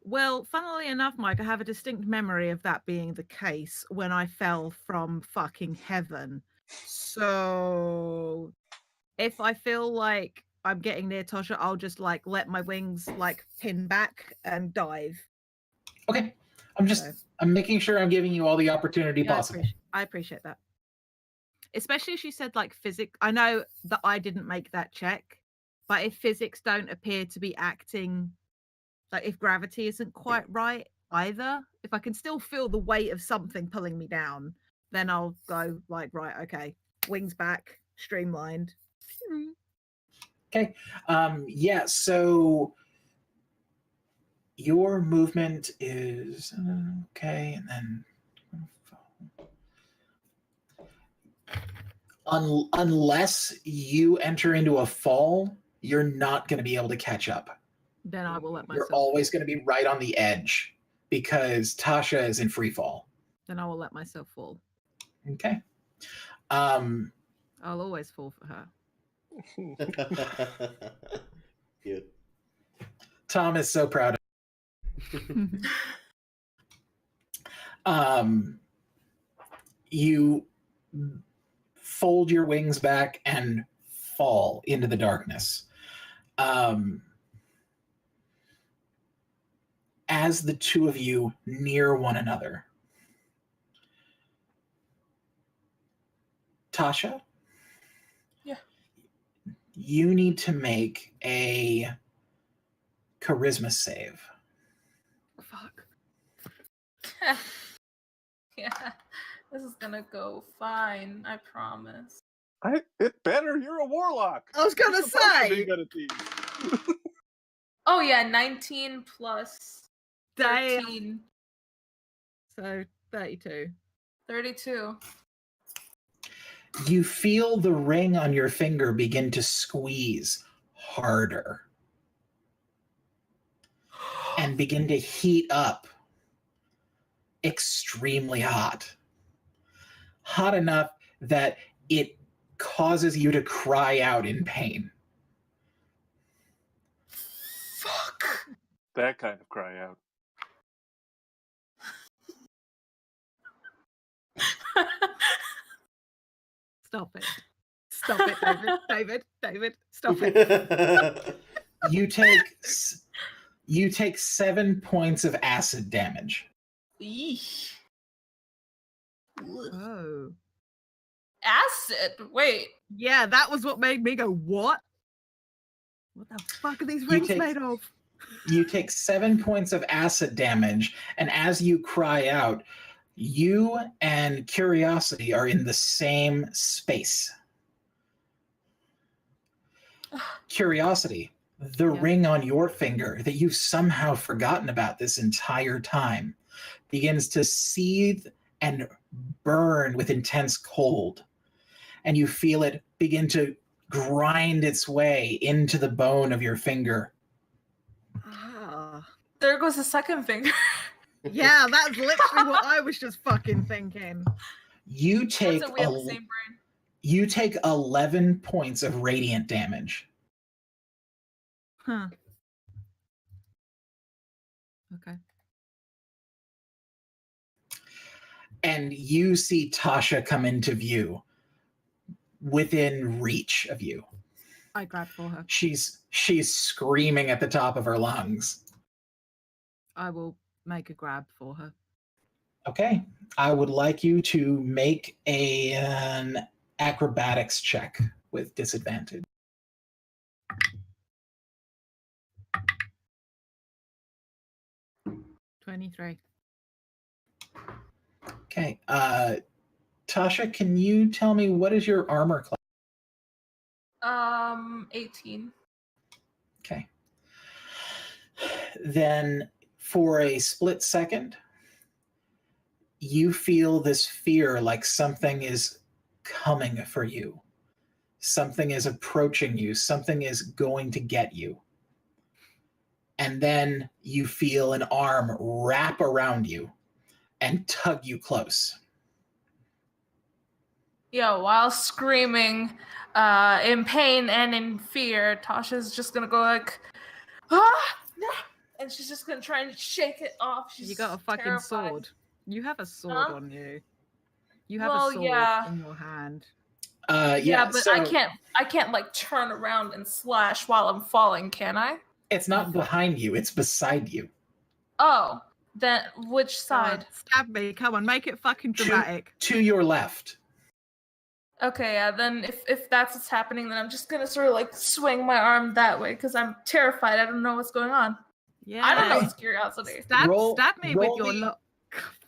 Well, funnily enough, Mike, I have a distinct memory of that being the case when I fell from fucking heaven. So if I feel like I'm getting near Tosha, I'll just like let my wings like pin back and dive. Okay. I'm making sure I'm giving you all the opportunity possible. I appreciate that. Especially as you said like physics. I know that I didn't make that check, but if physics don't appear to be acting, like if gravity isn't quite right either, if I can still feel the weight of something pulling me down, then I'll go like, right, okay, wings back, streamlined. Okay. Yeah, so your movement is okay, and then unless you enter into a fall, you're not going to be able to catch up. Then I will let myself. You're always going to be right on the edge because Tasha is in free fall. Then I will let myself fall. Okay. I'll always fall for her. Cute. Tom is so proud of you fold your wings back and fall into the darkness. As the two of you near one another, Tasha? Yeah. You need to make a charisma save. Fuck. Yeah, this is gonna go fine. I promise. It better. You're a warlock. I was gonna You're supposed to be say. good at these. Oh yeah, 19 plus Damn. 13, So 32. 32. You feel the ring on your finger begin to squeeze harder and begin to heat up extremely hot. Hot enough that it causes you to cry out in pain. Fuck. That kind of cry out. Stop it. Stop it, David. David, stop it. You take 7 points of acid damage. Eesh. Oh. Acid? Wait. Yeah, that was what made me go, what? What the fuck are these rings made of? You take 7 points of acid damage, and as you cry out, you and Curiosity are in the same space. Curiosity, the ring on your finger that you've somehow forgotten about this entire time begins to seethe and burn with intense cold. And you feel it begin to grind its way into the bone of your finger. There goes the second finger. Yeah, that's literally what I was just fucking thinking. You take We have the same brain. You take 11 points of radiant damage. Huh. Okay. And you see Tasha come into view within reach of you. I grabbed for her. She's screaming at the top of her lungs. I will make a grab for her. Okay. I would like you to make an acrobatics check with disadvantage. 23. Okay. Tasha, can you tell me what is your armor class? 18. Okay. Then for a split second, you feel this fear like something is coming for you. Something is approaching you. Something is going to get you. And then you feel an arm wrap around you and tug you close. Yeah, while screaming in pain and in fear, Tasha's just gonna go like, ah, no! And she's just gonna try and shake it off. She's You got a fucking terrified. sword. You have a sword on you. You have Well, a sword yeah. in your hand. Yeah, but so I can't like turn around and slash while I'm falling, can I? it's not behind you, it's beside you. Oh, then which God, side? stab me. Come on, make it fucking dramatic. To your left. Okay, yeah, then if that's what's happening, then I'm just gonna sort of like swing my arm that way because I'm terrified. I don't know what's going on. Yeah. I don't know what's curiosity. Stab me with roll your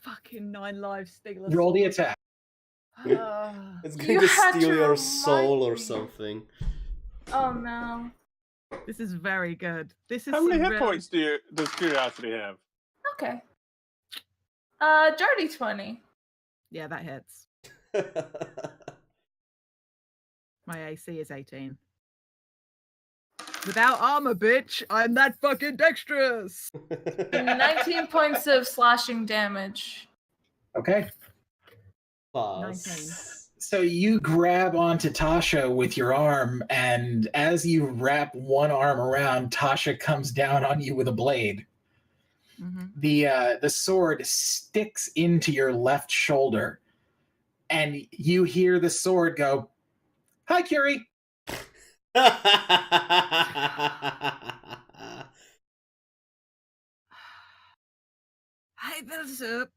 fucking 9 lives Stigler. Roll the attack. It's going You to had steal to your soul remind or me. something. Oh no. This is very good. This is How many some hit really... points does Curiosity have? Okay. Dirty 20. Yeah, that hits. My AC is 18. Without armor, bitch, I'm that fucking dexterous. 19 points of slashing damage. Okay. 19. So you grab onto Tosha with your arm, and as you wrap one arm around, Tosha comes down on you with a blade. Mm-hmm. The sword sticks into your left shoulder, and you hear the sword go, "Hi, Curie." Hey, build up.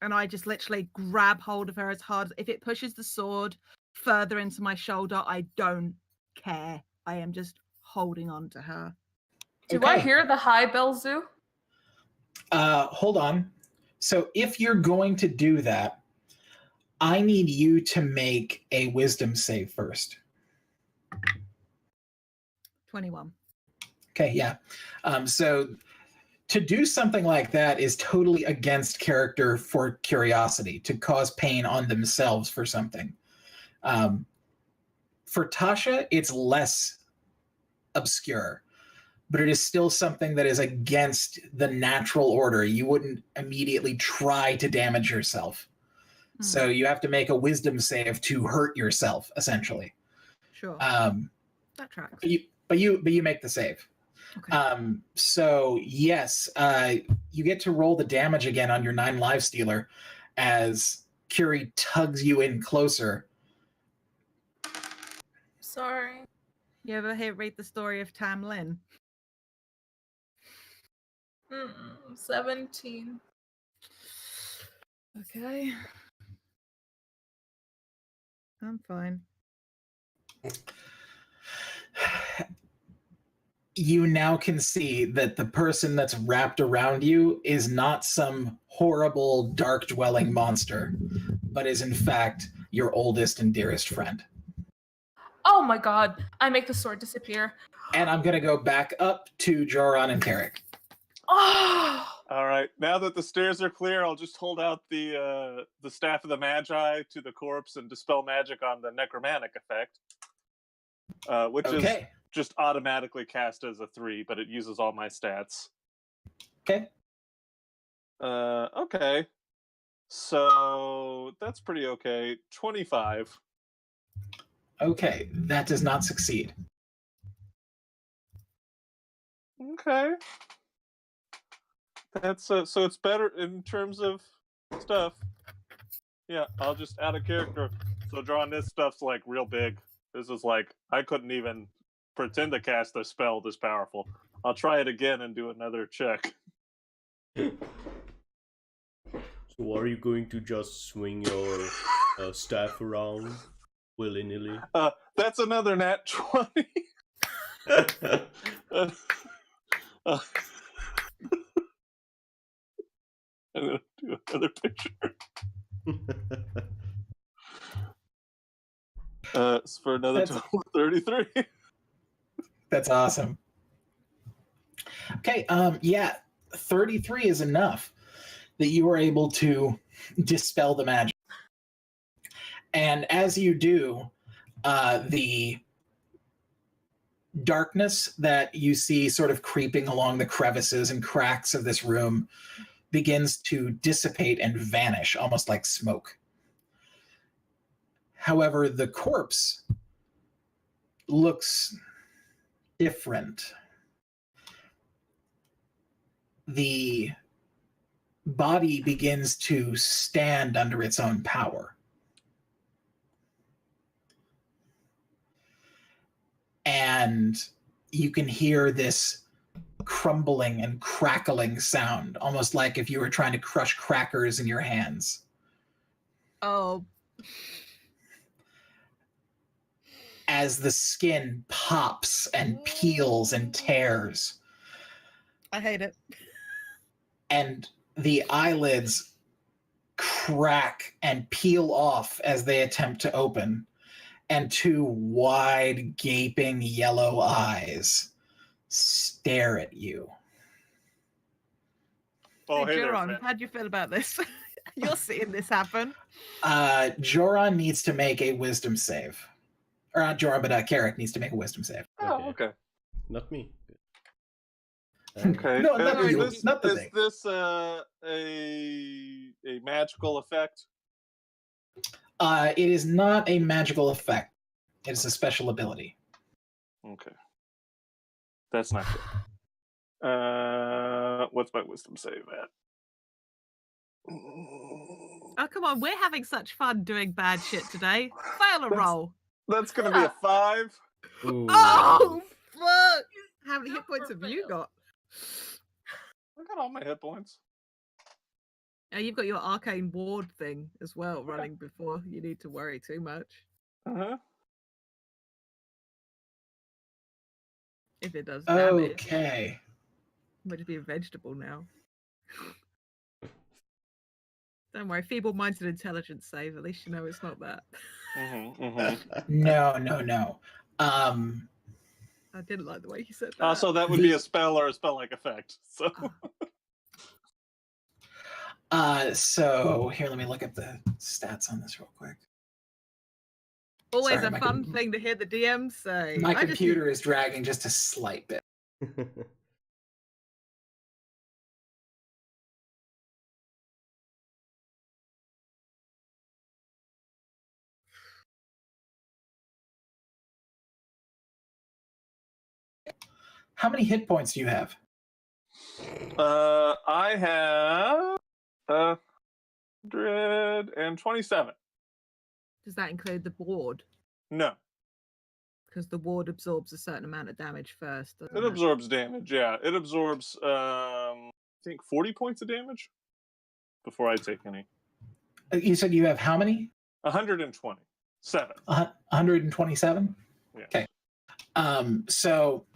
And I just literally grab hold of her as hard. If it pushes the sword further into my shoulder, I don't care. I am just holding on to her. Do Okay. I hear the hi, Belzu? Hold on. So if you're going to do that, I need you to make a wisdom save first. 21. Okay, yeah. So to do something like that is totally against character for Curiosity, to cause pain on themselves for something. For Tasha, it's less obscure, but it is still something that is against the natural order. You wouldn't immediately try to damage yourself. So you have to make a wisdom save to hurt yourself, essentially. Sure. That tracks. But you make the save. Okay. So yes, you get to roll the damage again on your 9 life stealer as Curie tugs you in closer. Sorry. You ever read the story of Tam Lin? 17. Okay. I'm fine. You now can see that the person that's wrapped around you is not some horrible dark dwelling monster, but is in fact your oldest and dearest friend. Oh my god. I make the sword disappear. And I'm going to go back up to Joran and Carrick. Oh! All right. Now that the stairs are clear, I'll just hold out the staff of the Magi to the corpse and dispel magic on the necromantic effect, which is just automatically cast as a 3, but it uses all my stats. Okay. Okay. So that's pretty okay. 25. Okay, that does not succeed. Okay. That's so it's better in terms of stuff. Yeah, I'll just add a character. So drawing this stuff's like real big. This is like I couldn't even pretend to cast a spell this powerful. I'll try it again and do another check. So are you going to just swing your staff around willy-nilly? That's another nat 20. I'm gonna do another picture. It's for another total of 33. That's awesome. Okay, yeah, 33 is enough that you are able to dispel the magic. And as you do, the darkness that you see sort of creeping along the crevices and cracks of this room begins to dissipate and vanish, almost like smoke. However, the corpse looks different. The body begins to stand under its own power. And you can hear this crumbling and crackling sound, almost like if you were trying to crush crackers in your hands. Oh. As the skin pops and peels and tears. I hate it. And the eyelids crack and peel off as they attempt to open. and two wide, gaping yellow eyes stare at you. Oh, hey there, Joran, Finn. how do you feel about this? You're seeing this happen. Joran needs to make a wisdom save. Or not Joran, but Carrick needs to make a wisdom save. Oh, okay. Not me. Okay. No, not is you, this, not the is thing. this a magical effect? It is not a magical effect. It is a special ability. Okay. That's not good. What's my wisdom save at? Oh, come on. We're having such fun doing bad shit today. Fail a roll. That's gonna be a 5. Ooh. Oh, fuck. How many hit points have you got? I got all my hit points. Oh, you've got your arcane ward thing as well running before you need to worry too much. Uh-huh. If it does damage, Okay. it might just be a vegetable now. Don't worry, feeble-minded intelligence save. At least you know it's not that. No. I didn't like the way you said that. So that would be a spell or a spell-like effect. So. So here, let me look up the stats on this real quick. Always Sorry, a fun thing to hear the DM say. My computer is dragging just a slight bit. How many hit points do you have? I have 127. Does that include the ward? No, Because the ward absorbs a certain amount of damage first. it absorbs damage. Yeah, it absorbs I think 40 points of damage before I take any. You said you have how many? 127. 127? Yeah. Okay. So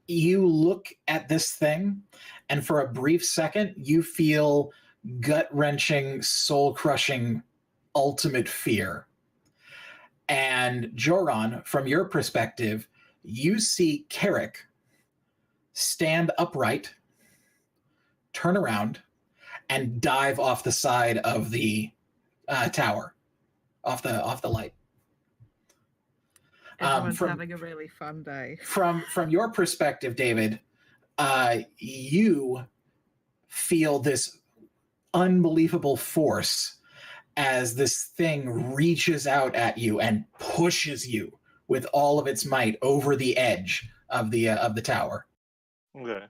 you look at this thing, and for a brief second, you feel gut-wrenching, soul-crushing, ultimate fear. And Joran, from your perspective, you see Carrick stand upright, turn around, and dive off the side of the tower, off the light. Everyone's having a really fun day. From your perspective, David, you feel this unbelievable force as this thing reaches out at you and pushes you with all of its might over the edge of the tower. Okay.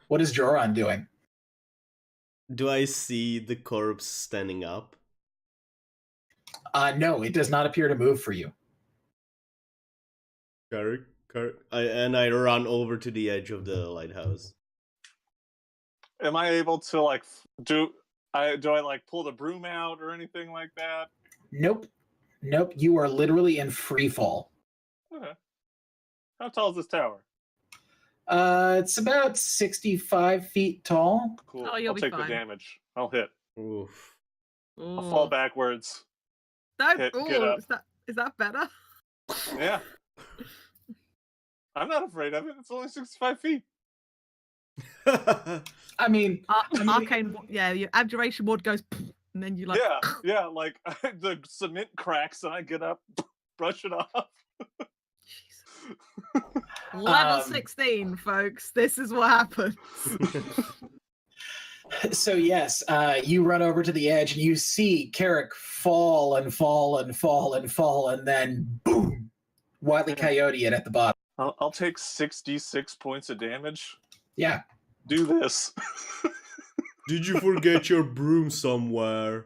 What is Joran doing? Do I see the corpse standing up? No, it does not appear to move for you. Carrick. I run over to the edge of the lighthouse. Am I able to like do I like pull the broom out or anything like that? Nope. You are literally in free fall. Okay. How tall is this tower? It's about 65 feet tall. Cool. Oh, you'll I'll be take fine. the damage. I'll hit. Oof. I'll fall backwards. Get up. Is that better? Yeah. I'm not afraid of it. It's only 65 feet. I mean, arcane. Yeah, your abjuration ward goes, and then you like. Yeah. Like the cement cracks, and I get up, brush it off. Level 16, folks. This is what happens. So yes, you run over to the edge and you see Carrick fall, and then boom, Wily Coyote it at the bottom. I'll take 66 points of damage. Yeah. Do this. Did you forget your broom somewhere?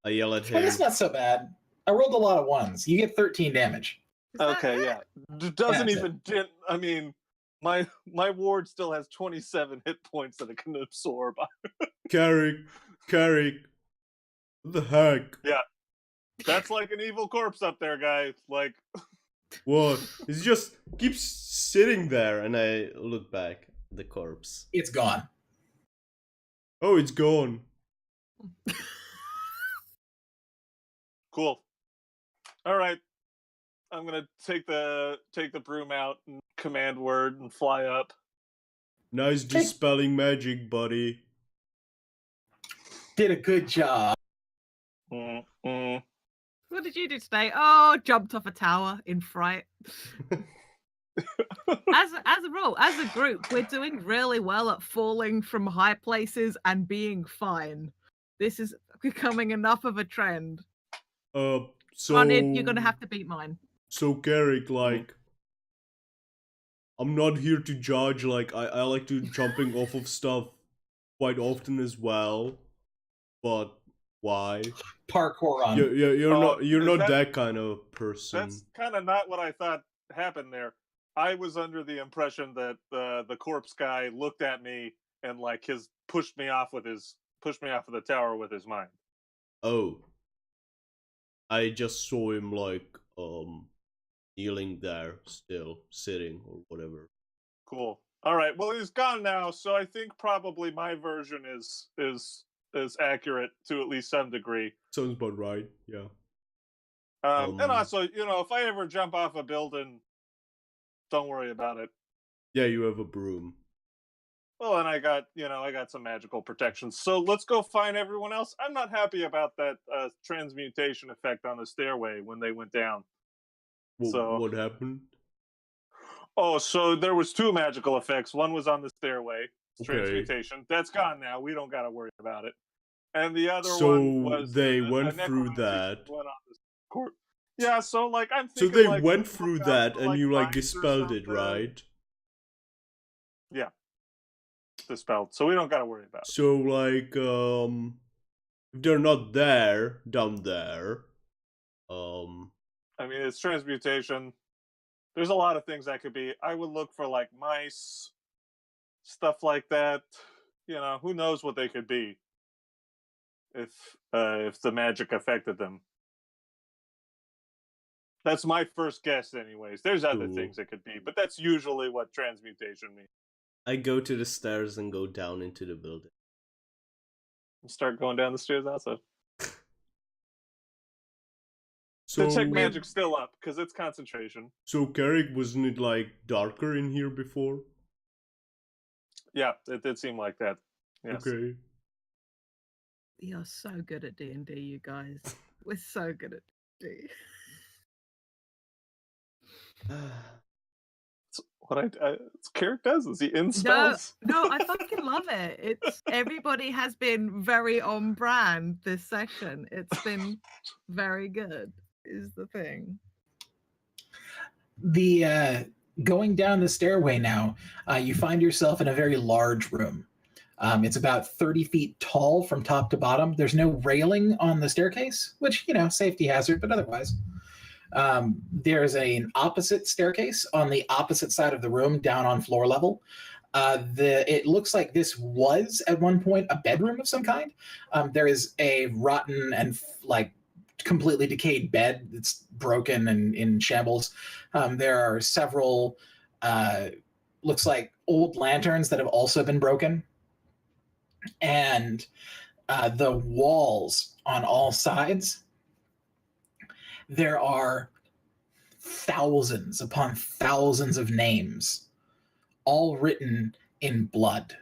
I yell at him. Well, it's not so bad. I rolled a lot of ones. You get 13 damage. Okay, yeah. Doesn't even dent. I mean, my ward still has 27 hit points that it can absorb. Carrick. The heck? Yeah. That's like an evil corpse up there, guys. Like, what? It just keeps sitting there, and I look back at the corpse. It's gone. Oh, it's gone. Cool. All right. I'm gonna take the broom out and command word and fly up. Nice dispelling magic, buddy. Did a good job. Mm-mm. What did you do today? Oh, jumped off a tower in fright. As a rule, as a group, we're doing really well at falling from high places and being fine. This is becoming enough of a trend. So Granted, you're gonna have to beat mine. So Carrick, like, I'm not here to judge. Like, I like to jumping off of stuff quite often as well. But why? Parkour on. You're not that kind of person. That's kind of not what I thought happened there. I was under the impression that the corpse guy looked at me and like pushed me off of the tower with his mind. Oh. I just saw him like kneeling there, still sitting or whatever. Cool. All right. Well, he's gone now, so I think probably my version is accurate to at least some degree. Sounds about right. Yeah. And also, if I ever jump off a building, don't worry about it. Yeah, you have a broom. Well, and I got some magical protections. So let's go find everyone else. I'm not happy about that transmutation effect on the stairway when they went down. What happened? Oh, so there was 2 magical effects. One was on the stairway, transmutation. That's gone now. We don't got to worry about it. And the other one was they went through that. Yeah, so like I'm thinking. So they went through that, and you like dispelled it, right? Yeah, dispelled. So we don't got to worry about it. So like, if they're not there down there, I mean, it's transmutation. There's a lot of things that could be. I would look for like mice, stuff like that. Who knows what they could be if the magic affected them. That's my first guess, anyways. There's other things it could be, but that's usually what transmutation means. I go to the stairs and go down into the building. Start going down the stairs also. So Detect magic's still up, because it's concentration. So, Carrick, wasn't it like darker in here before? Yeah, it did seem like that. Yes. Okay. You're so good at D&D, you guys. We're so good at D&D. What Carrick does is he inspels. No, I fucking love it. It's everybody has been very on brand this session. It's been very good, is the thing. The going down the stairway now, you find yourself in a very large room. It's about 30 feet tall from top to bottom. There's no railing on the staircase, which, safety hazard, but otherwise. There's an opposite staircase on the opposite side of the room, down on floor level. It looks like this was at one point a bedroom of some kind. There is a rotten and completely decayed bed that's broken and in shambles. There are several, looks like old lanterns that have also been broken. And the walls on all sides, there are thousands upon thousands of names, all written in blood.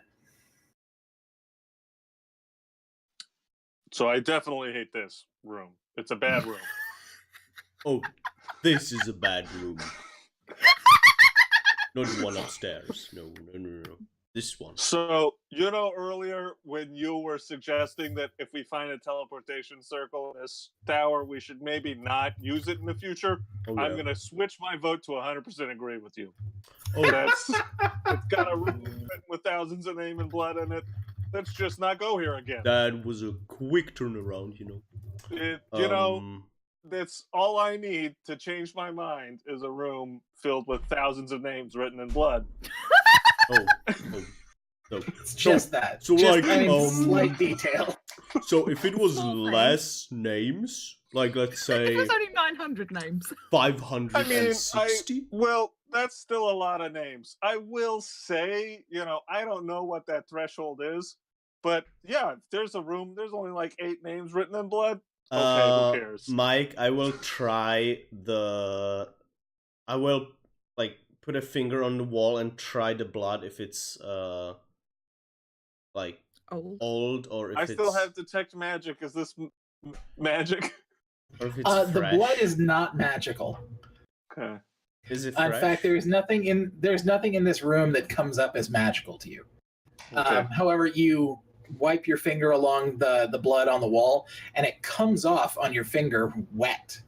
So I definitely hate this room. It's a bad room. Oh, this is a bad room. Not the one upstairs. No. This one. So, earlier when you were suggesting that if we find a teleportation circle in this tower, we should maybe not use it in the future, I'm going to switch my vote to 100% agree with you. Oh, it's got a room with thousands of name and blood in it. Let's just not go here again. That was a quick turnaround, That's all I need to change my mind is a room filled with thousands of names written in blood. It's just that. So slight detail. So if it was less names, like let's say it was only 900 names. 560. Well, that's still a lot of names. I will say, I don't know what that threshold is, but yeah, if there's a room, there's only like 8 names written in blood. Okay, who cares? Mike, I will try I will like put a finger on the wall and try the blood if it's like old or if I it's still have detect magic. Is this magic? or if it's The fresh. blood is not magical. Okay. Is it In fresh? fact, there's nothing in this room that comes up as magical to you. Okay. However, you wipe your finger along the blood on the wall, and it comes off on your finger wet.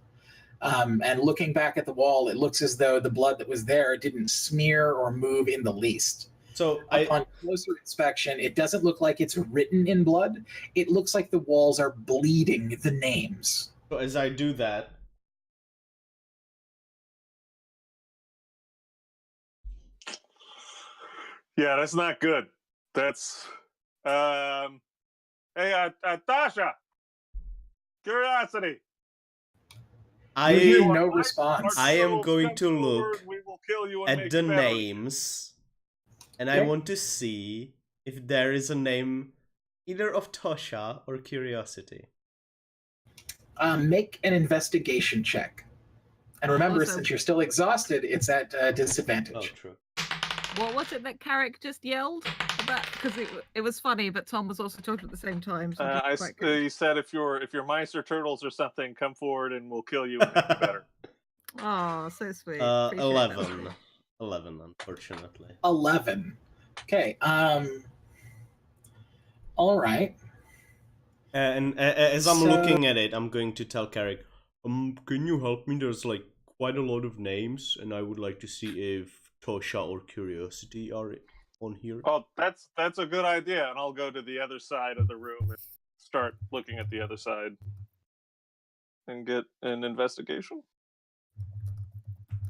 And looking back at the wall, it looks as though the blood that was there didn't smear or move in the least. So upon closer inspection, it doesn't look like it's written in blood. It looks like the walls are bleeding the names. So as I do that, Yeah, that's not good. That's hey, Tosha. Curiosity. You hear I no response. I am So going come to forward, look we will kill you and at make the you better. names, and I Okay. want to see if there is a name either of Tosha or Curiosity. Make an investigation check. And remember, Also- since you're still exhausted, it's at Oh, disadvantage. true. What was it that Carrick just yelled about? Because it was funny, but Tom was also talking at the same time. So it was quite good. He said if you're mice or turtles or something, come forward and we'll kill you and make you better. Oh, so sweet. Appreciate that. 11. 11, unfortunately. 11. Okay. All right. And as I'm So- looking at it, I'm going to tell Carrick, can you help me? There's like quite a lot of names, and I would like to see if Tosha or Curiosity are on here. Oh, that's a good idea, and I'll go to the other side of the room and start looking at the other side and get an investigation.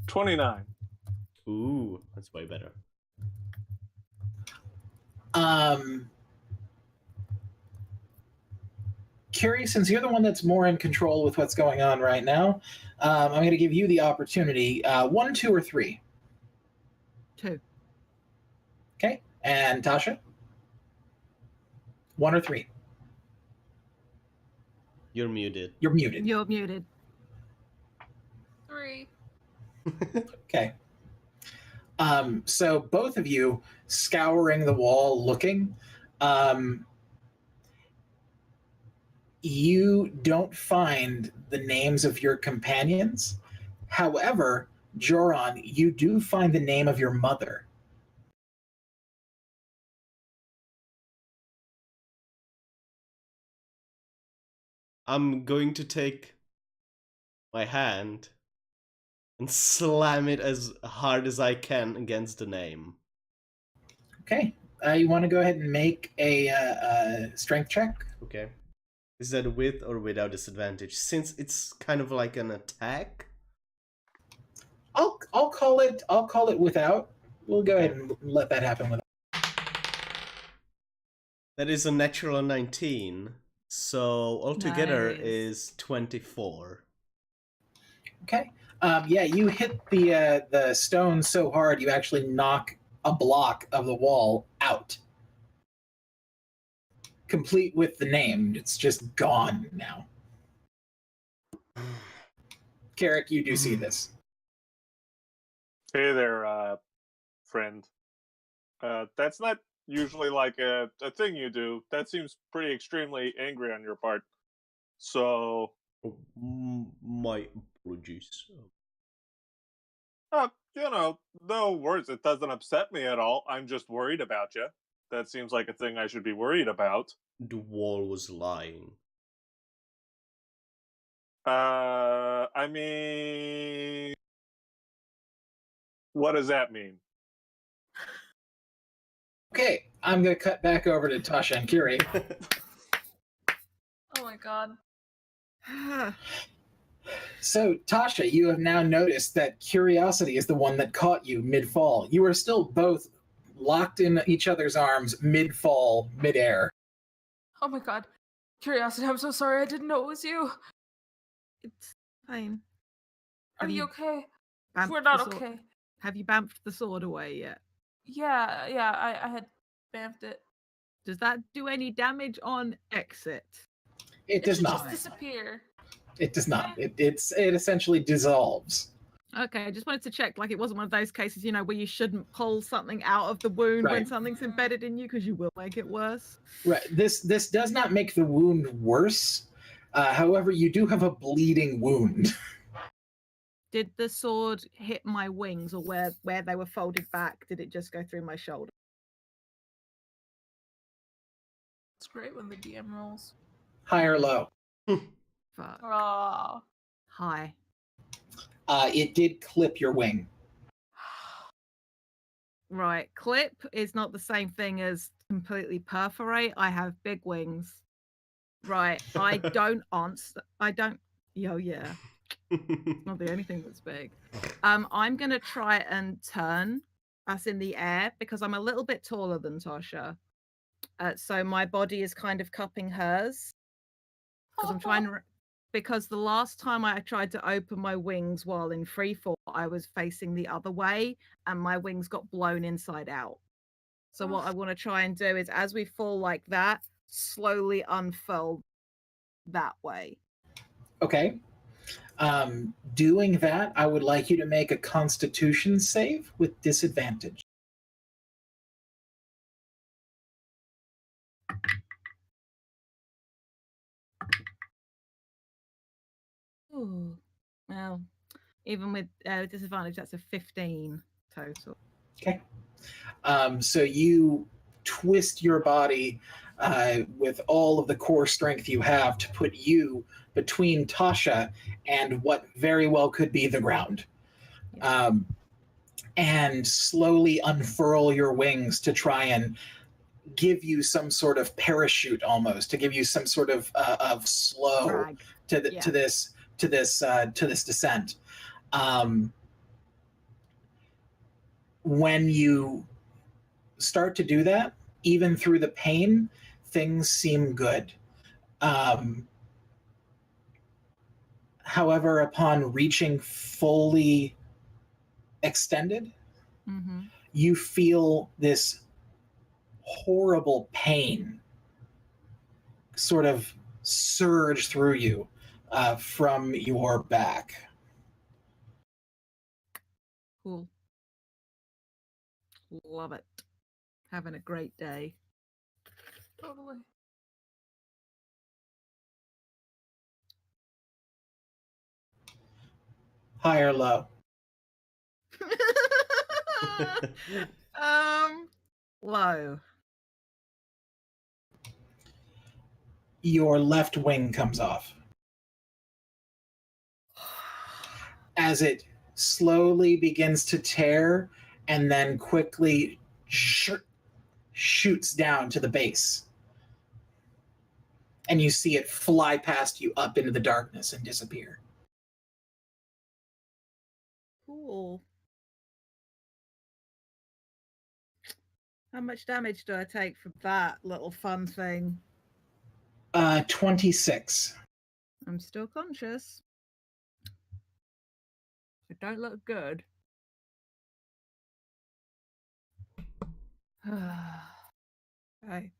29. Ooh, that's way better. Curie, since you're the one that's more in control with what's going on right now, I'm going to give you the opportunity. 1, 2, or 3. 2. Okay. And Tasha? 1 or 3? You're muted. You're muted. You're muted. 3. Okay. So both of you scouring the wall looking, you don't find the names of your companions. However, Joran, you do find the name of your mother. I'm going to take my hand and slam it as hard as I can against the name. Okay. You want to go ahead and make a strength check? Okay. Is that with or without disadvantage? Since it's kind of like an attack. I'll call it without. We'll go ahead and let that happen without. That is a natural 19. So altogether Nice. is 24. Okay. Yeah, you hit the stone so hard you actually knock a block of the wall out. Complete with the name. It's just gone now. Carrick, you do see this. Hey there, friend. That's not usually like a thing you do. That seems pretty extremely angry on your part. So, Oh, my apologies. no worries. It doesn't upset me at all. I'm just worried about you. That seems like a thing I should be worried about. The wall was lying. I mean, what does that mean? Okay, I'm going to cut back over to Tasha and Curie. Oh my god. So, Tasha, you have now noticed that Curiosity is the one that caught you mid-fall. You are still both locked in each other's arms mid-fall, mid-air. Oh my god. Curiosity, I'm so sorry. I didn't know it was you. It's fine. Are Have you you okay? bamfed We're not the sword- okay. Have you bamfed the sword away yet? Yeah, I had bamfed it. Does that do any damage on exit? It does should not. just disappear. It does not. It essentially dissolves. Okay, I just wanted to check, like it wasn't one of those cases, where you shouldn't pull something out of the wound when Right. something's embedded in you because you will make it worse. Right. This does not make the wound worse. However, you do have a bleeding wound. Did the sword hit my wings, or where they were folded back? Did it just go through my shoulder? It's great when the DM rolls. High or low? Fuck. Oh. Hi. It did clip your wing. Right. Clip is not the same thing as completely perforate. I have big wings. Right. I don't answer. I don't. Yo, yeah. Not the only thing that's big. I'm gonna try and turn us in the air because I'm a little bit taller than Tosha. So my body is kind of cupping hers because I'm trying to. Because the last time I tried to open my wings while in free fall, I was facing the other way and my wings got blown inside out. So what I want to try and do is, as we fall like that, slowly unfurl that way. Okay. Doing that, I would like you to make a Constitution save with disadvantage. Ooh. Well, even with disadvantage, that's a 15 total. Okay. So you twist your body with all of the core strength you have to put you between Tosha and what very well could be the ground. Yeah. And slowly unfurl your wings to try and give you some sort of parachute, almost to give you some sort of slow Drag. to this descent. When you start to do that, even through the pain, things seem good. However, upon reaching fully extended, you feel this horrible pain sort of surge through you from your back. Cool. Love it. Having a great day. Totally. High or low? Low. Your left wing comes off. As it slowly begins to tear and then quickly shoots down to the base. And you see it fly past you up into the darkness and disappear. Cool. How much damage do I take from that little fun thing? 26. I'm still conscious. It don't look good. Okay.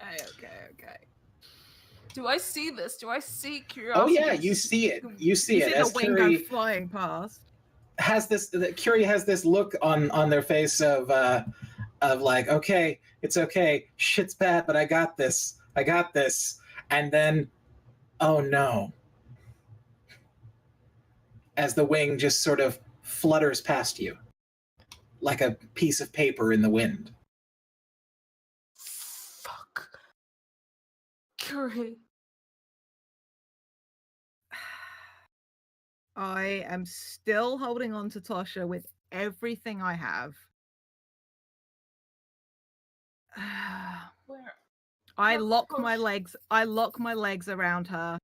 Okay. Do I see this? Do I see Oh curiosity? yeah, you see it. You see it. The As wing go flying past. Curie has this look on their face of like, okay, it's okay, shit's bad, but I got this, and then, oh no, as the wing just sort of flutters past you, like a piece of paper in the wind. Fuck. Curie. I am still holding on to Tosha with everything I have. Where? I No, lock push. my legs around her,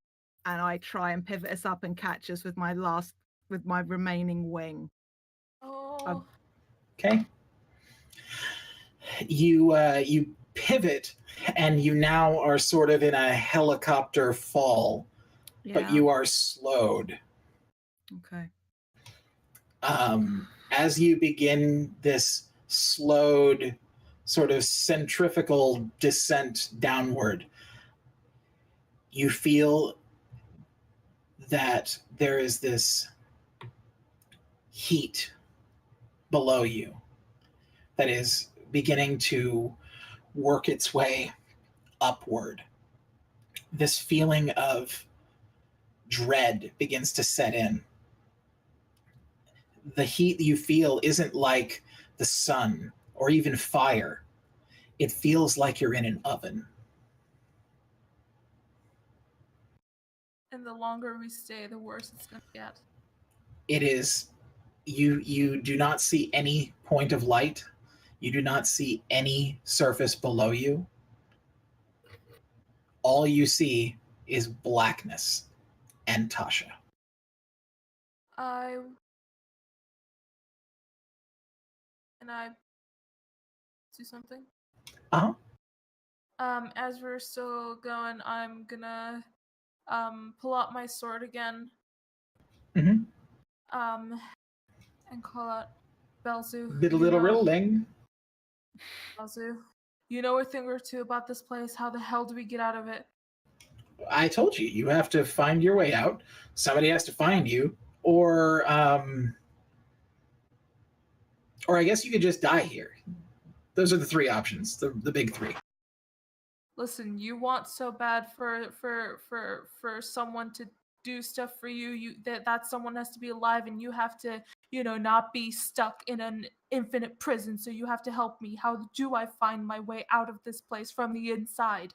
and I try and pivot us up and catch us with my remaining wing. Oh. Okay. You pivot, and you now are sort of in a helicopter fall, but you are slowed. Okay. As you begin this slowed sort of centrifugal descent downward, you feel that there is this heat below you that is beginning to work its way upward. This feeling of dread begins to set in. The heat you feel isn't like the sun or even fire. It feels like you're in an oven. And the longer we stay, the worse it's going to get. It is, you do not see any point of light. You do not see any surface below you. All you see is blackness and Tosha. Can I do something? Uh-huh. As we're still going, I'm gonna pull out my sword again. Mm-hmm. And call out Belzu. Riddle-diddle-riddle-ding. Belzu, you know a thing or two about this place. How the hell do we get out of it? I told you, you have to find your way out. Somebody has to find you, or I guess you could just die here. Those are the three options, the big three. Listen, you want so bad for someone to do stuff for you, that someone has to be alive, and you have to, not be stuck in an infinite prison. So you have to help me. How do I find my way out of this place from the inside?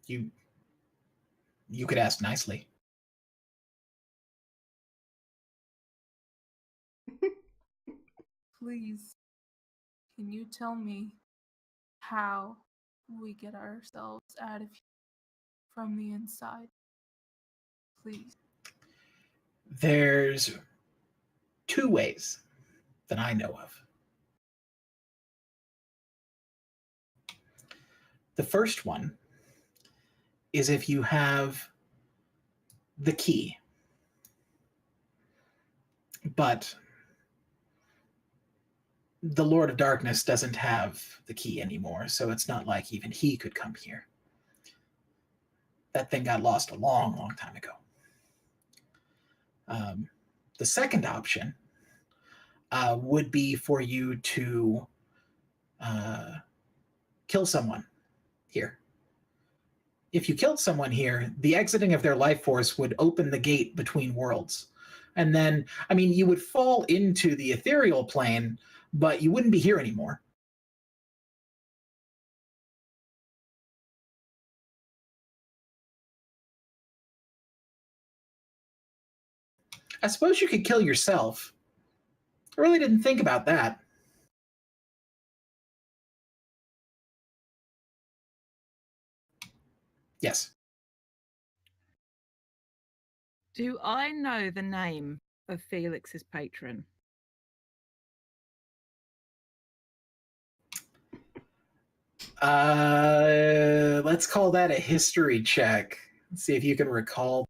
You could ask nicely. Please, can you tell me how we get ourselves out of here from the inside? Please. There's two ways that I know of. The first one is if you have the key. But the Lord of Darkness doesn't have the key anymore, so it's not like even he could come here. That thing got lost a long, long time ago. The second option would be for you to kill someone here. If you killed someone here, the exiting of their life force would open the gate between worlds. And then, you would fall into the ethereal plane, but you wouldn't be here anymore. I suppose you could kill yourself. I really didn't think about that. Yes. Do I know the name of Felix's patron? Let's call that a history check. Let's see if you can recall.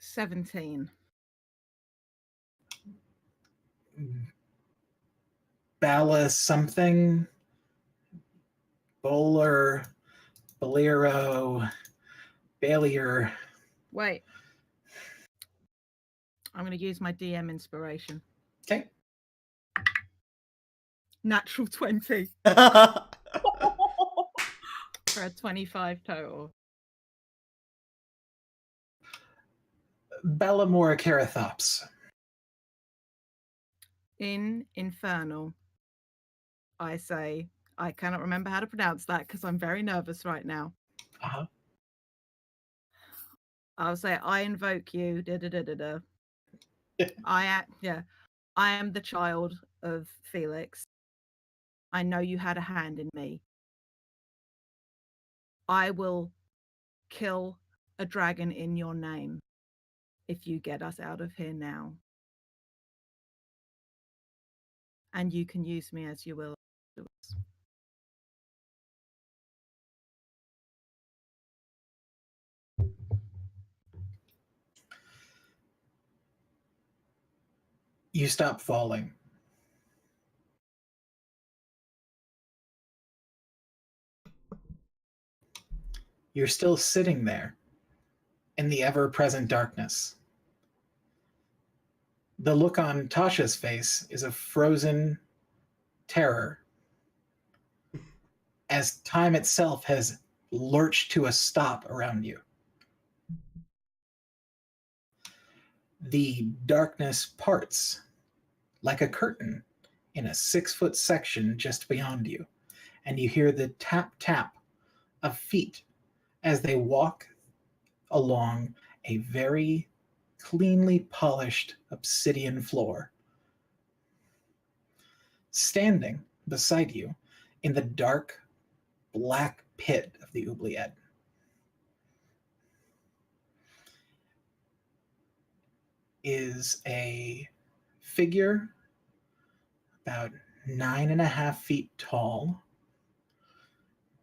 $17. Bala something. Bowler. Bolero. Bailier. Wait. I'm going to use my DM inspiration. Okay. Natural 20. For a 25 total. Bellamora Carathops. In Infernal, I say, I cannot remember how to pronounce that because I'm very nervous right now. Uh-huh. I'll say, I invoke you, da-da-da-da-da. I am the child of Felix. I know you had a hand in me. I will kill a dragon in your name if you get us out of here now. And you can use me as you will afterwards. You stop falling. You're still sitting there in the ever-present darkness. The look on Tasha's face is of frozen terror as time itself has lurched to a stop around you. The darkness parts like a curtain in a 6-foot section just beyond you, and you hear the tap-tap of feet as they walk along a very cleanly polished obsidian floor. Standing beside you in the dark, black pit of the oubliette is a figure about 9.5 feet tall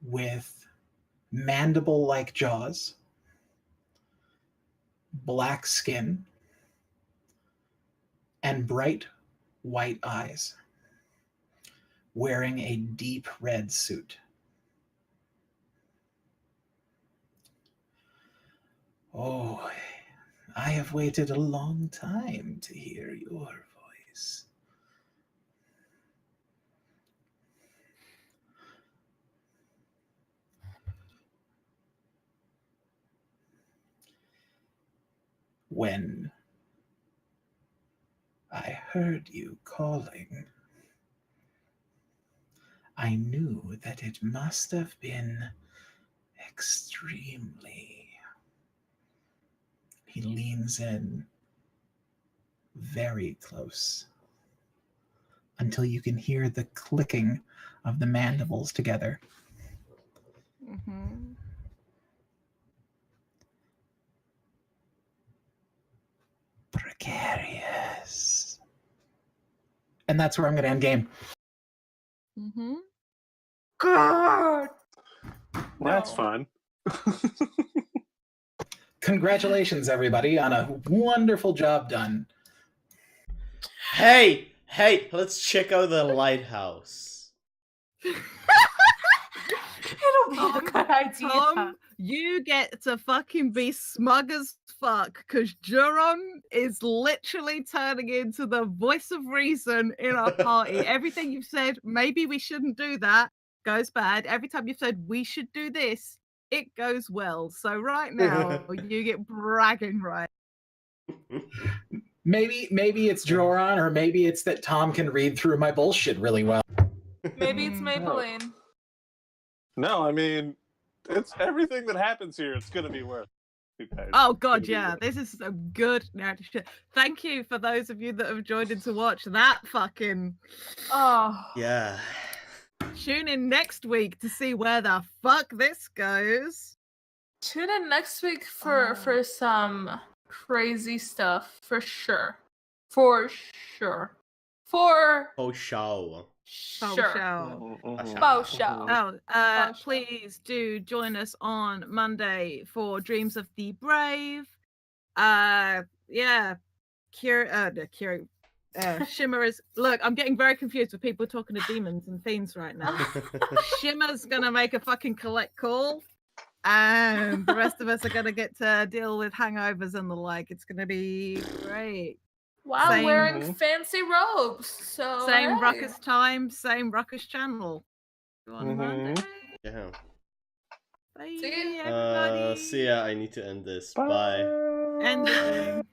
with mandible-like jaws, black skin, and bright white eyes, wearing a deep red suit. Oh, I have waited a long time to hear your voice. When I heard you calling, I knew that it must have been extremely. He leans in very close until you can hear the clicking of the mandibles together. Mm-hmm. Precarious. And that's where I'm going to end game. Mm-hmm. God. That's No. fun. Congratulations, everybody, on a wonderful job done. Hey, let's check out the lighthouse. It'll be a good idea. Tom, you get to fucking be smug as fuck because Jerome is literally turning into the voice of reason in our party. Everything you've said, maybe we shouldn't do that, goes bad. Every time you've said we should do this, it goes well. So right now, you get bragging right. Maybe it's Joran, or maybe it's that Tom can read through my bullshit really well. Maybe it's Maybelline. No, I mean, it's everything that happens here. It's gonna be worth it, guys. Oh It's god, gonna be yeah, worth it. this is a good narrative shit. Thank you for those of you that have joined in to watch that fucking. Oh. Yeah. Tune in next week to see where the fuck this goes. Tune in next week for some crazy stuff for sure. For sure. For Oh, show. sure. Show. Bow show. Oh, please do join us on Monday for Dreams of the Brave. Shimmer is. Look, I'm getting very confused with people talking to demons and fiends right now. Shimmer's gonna make a fucking collect call, and the rest of us are gonna get to deal with hangovers and the like. It's gonna be great. Wow, Same- wearing fancy robes. So Same hey. ruckus time, same ruckus channel. On Mhm. Monday. Yeah. Bye, See ya. everybody. See ya. I need to end this. Bye. Bye. End the thing.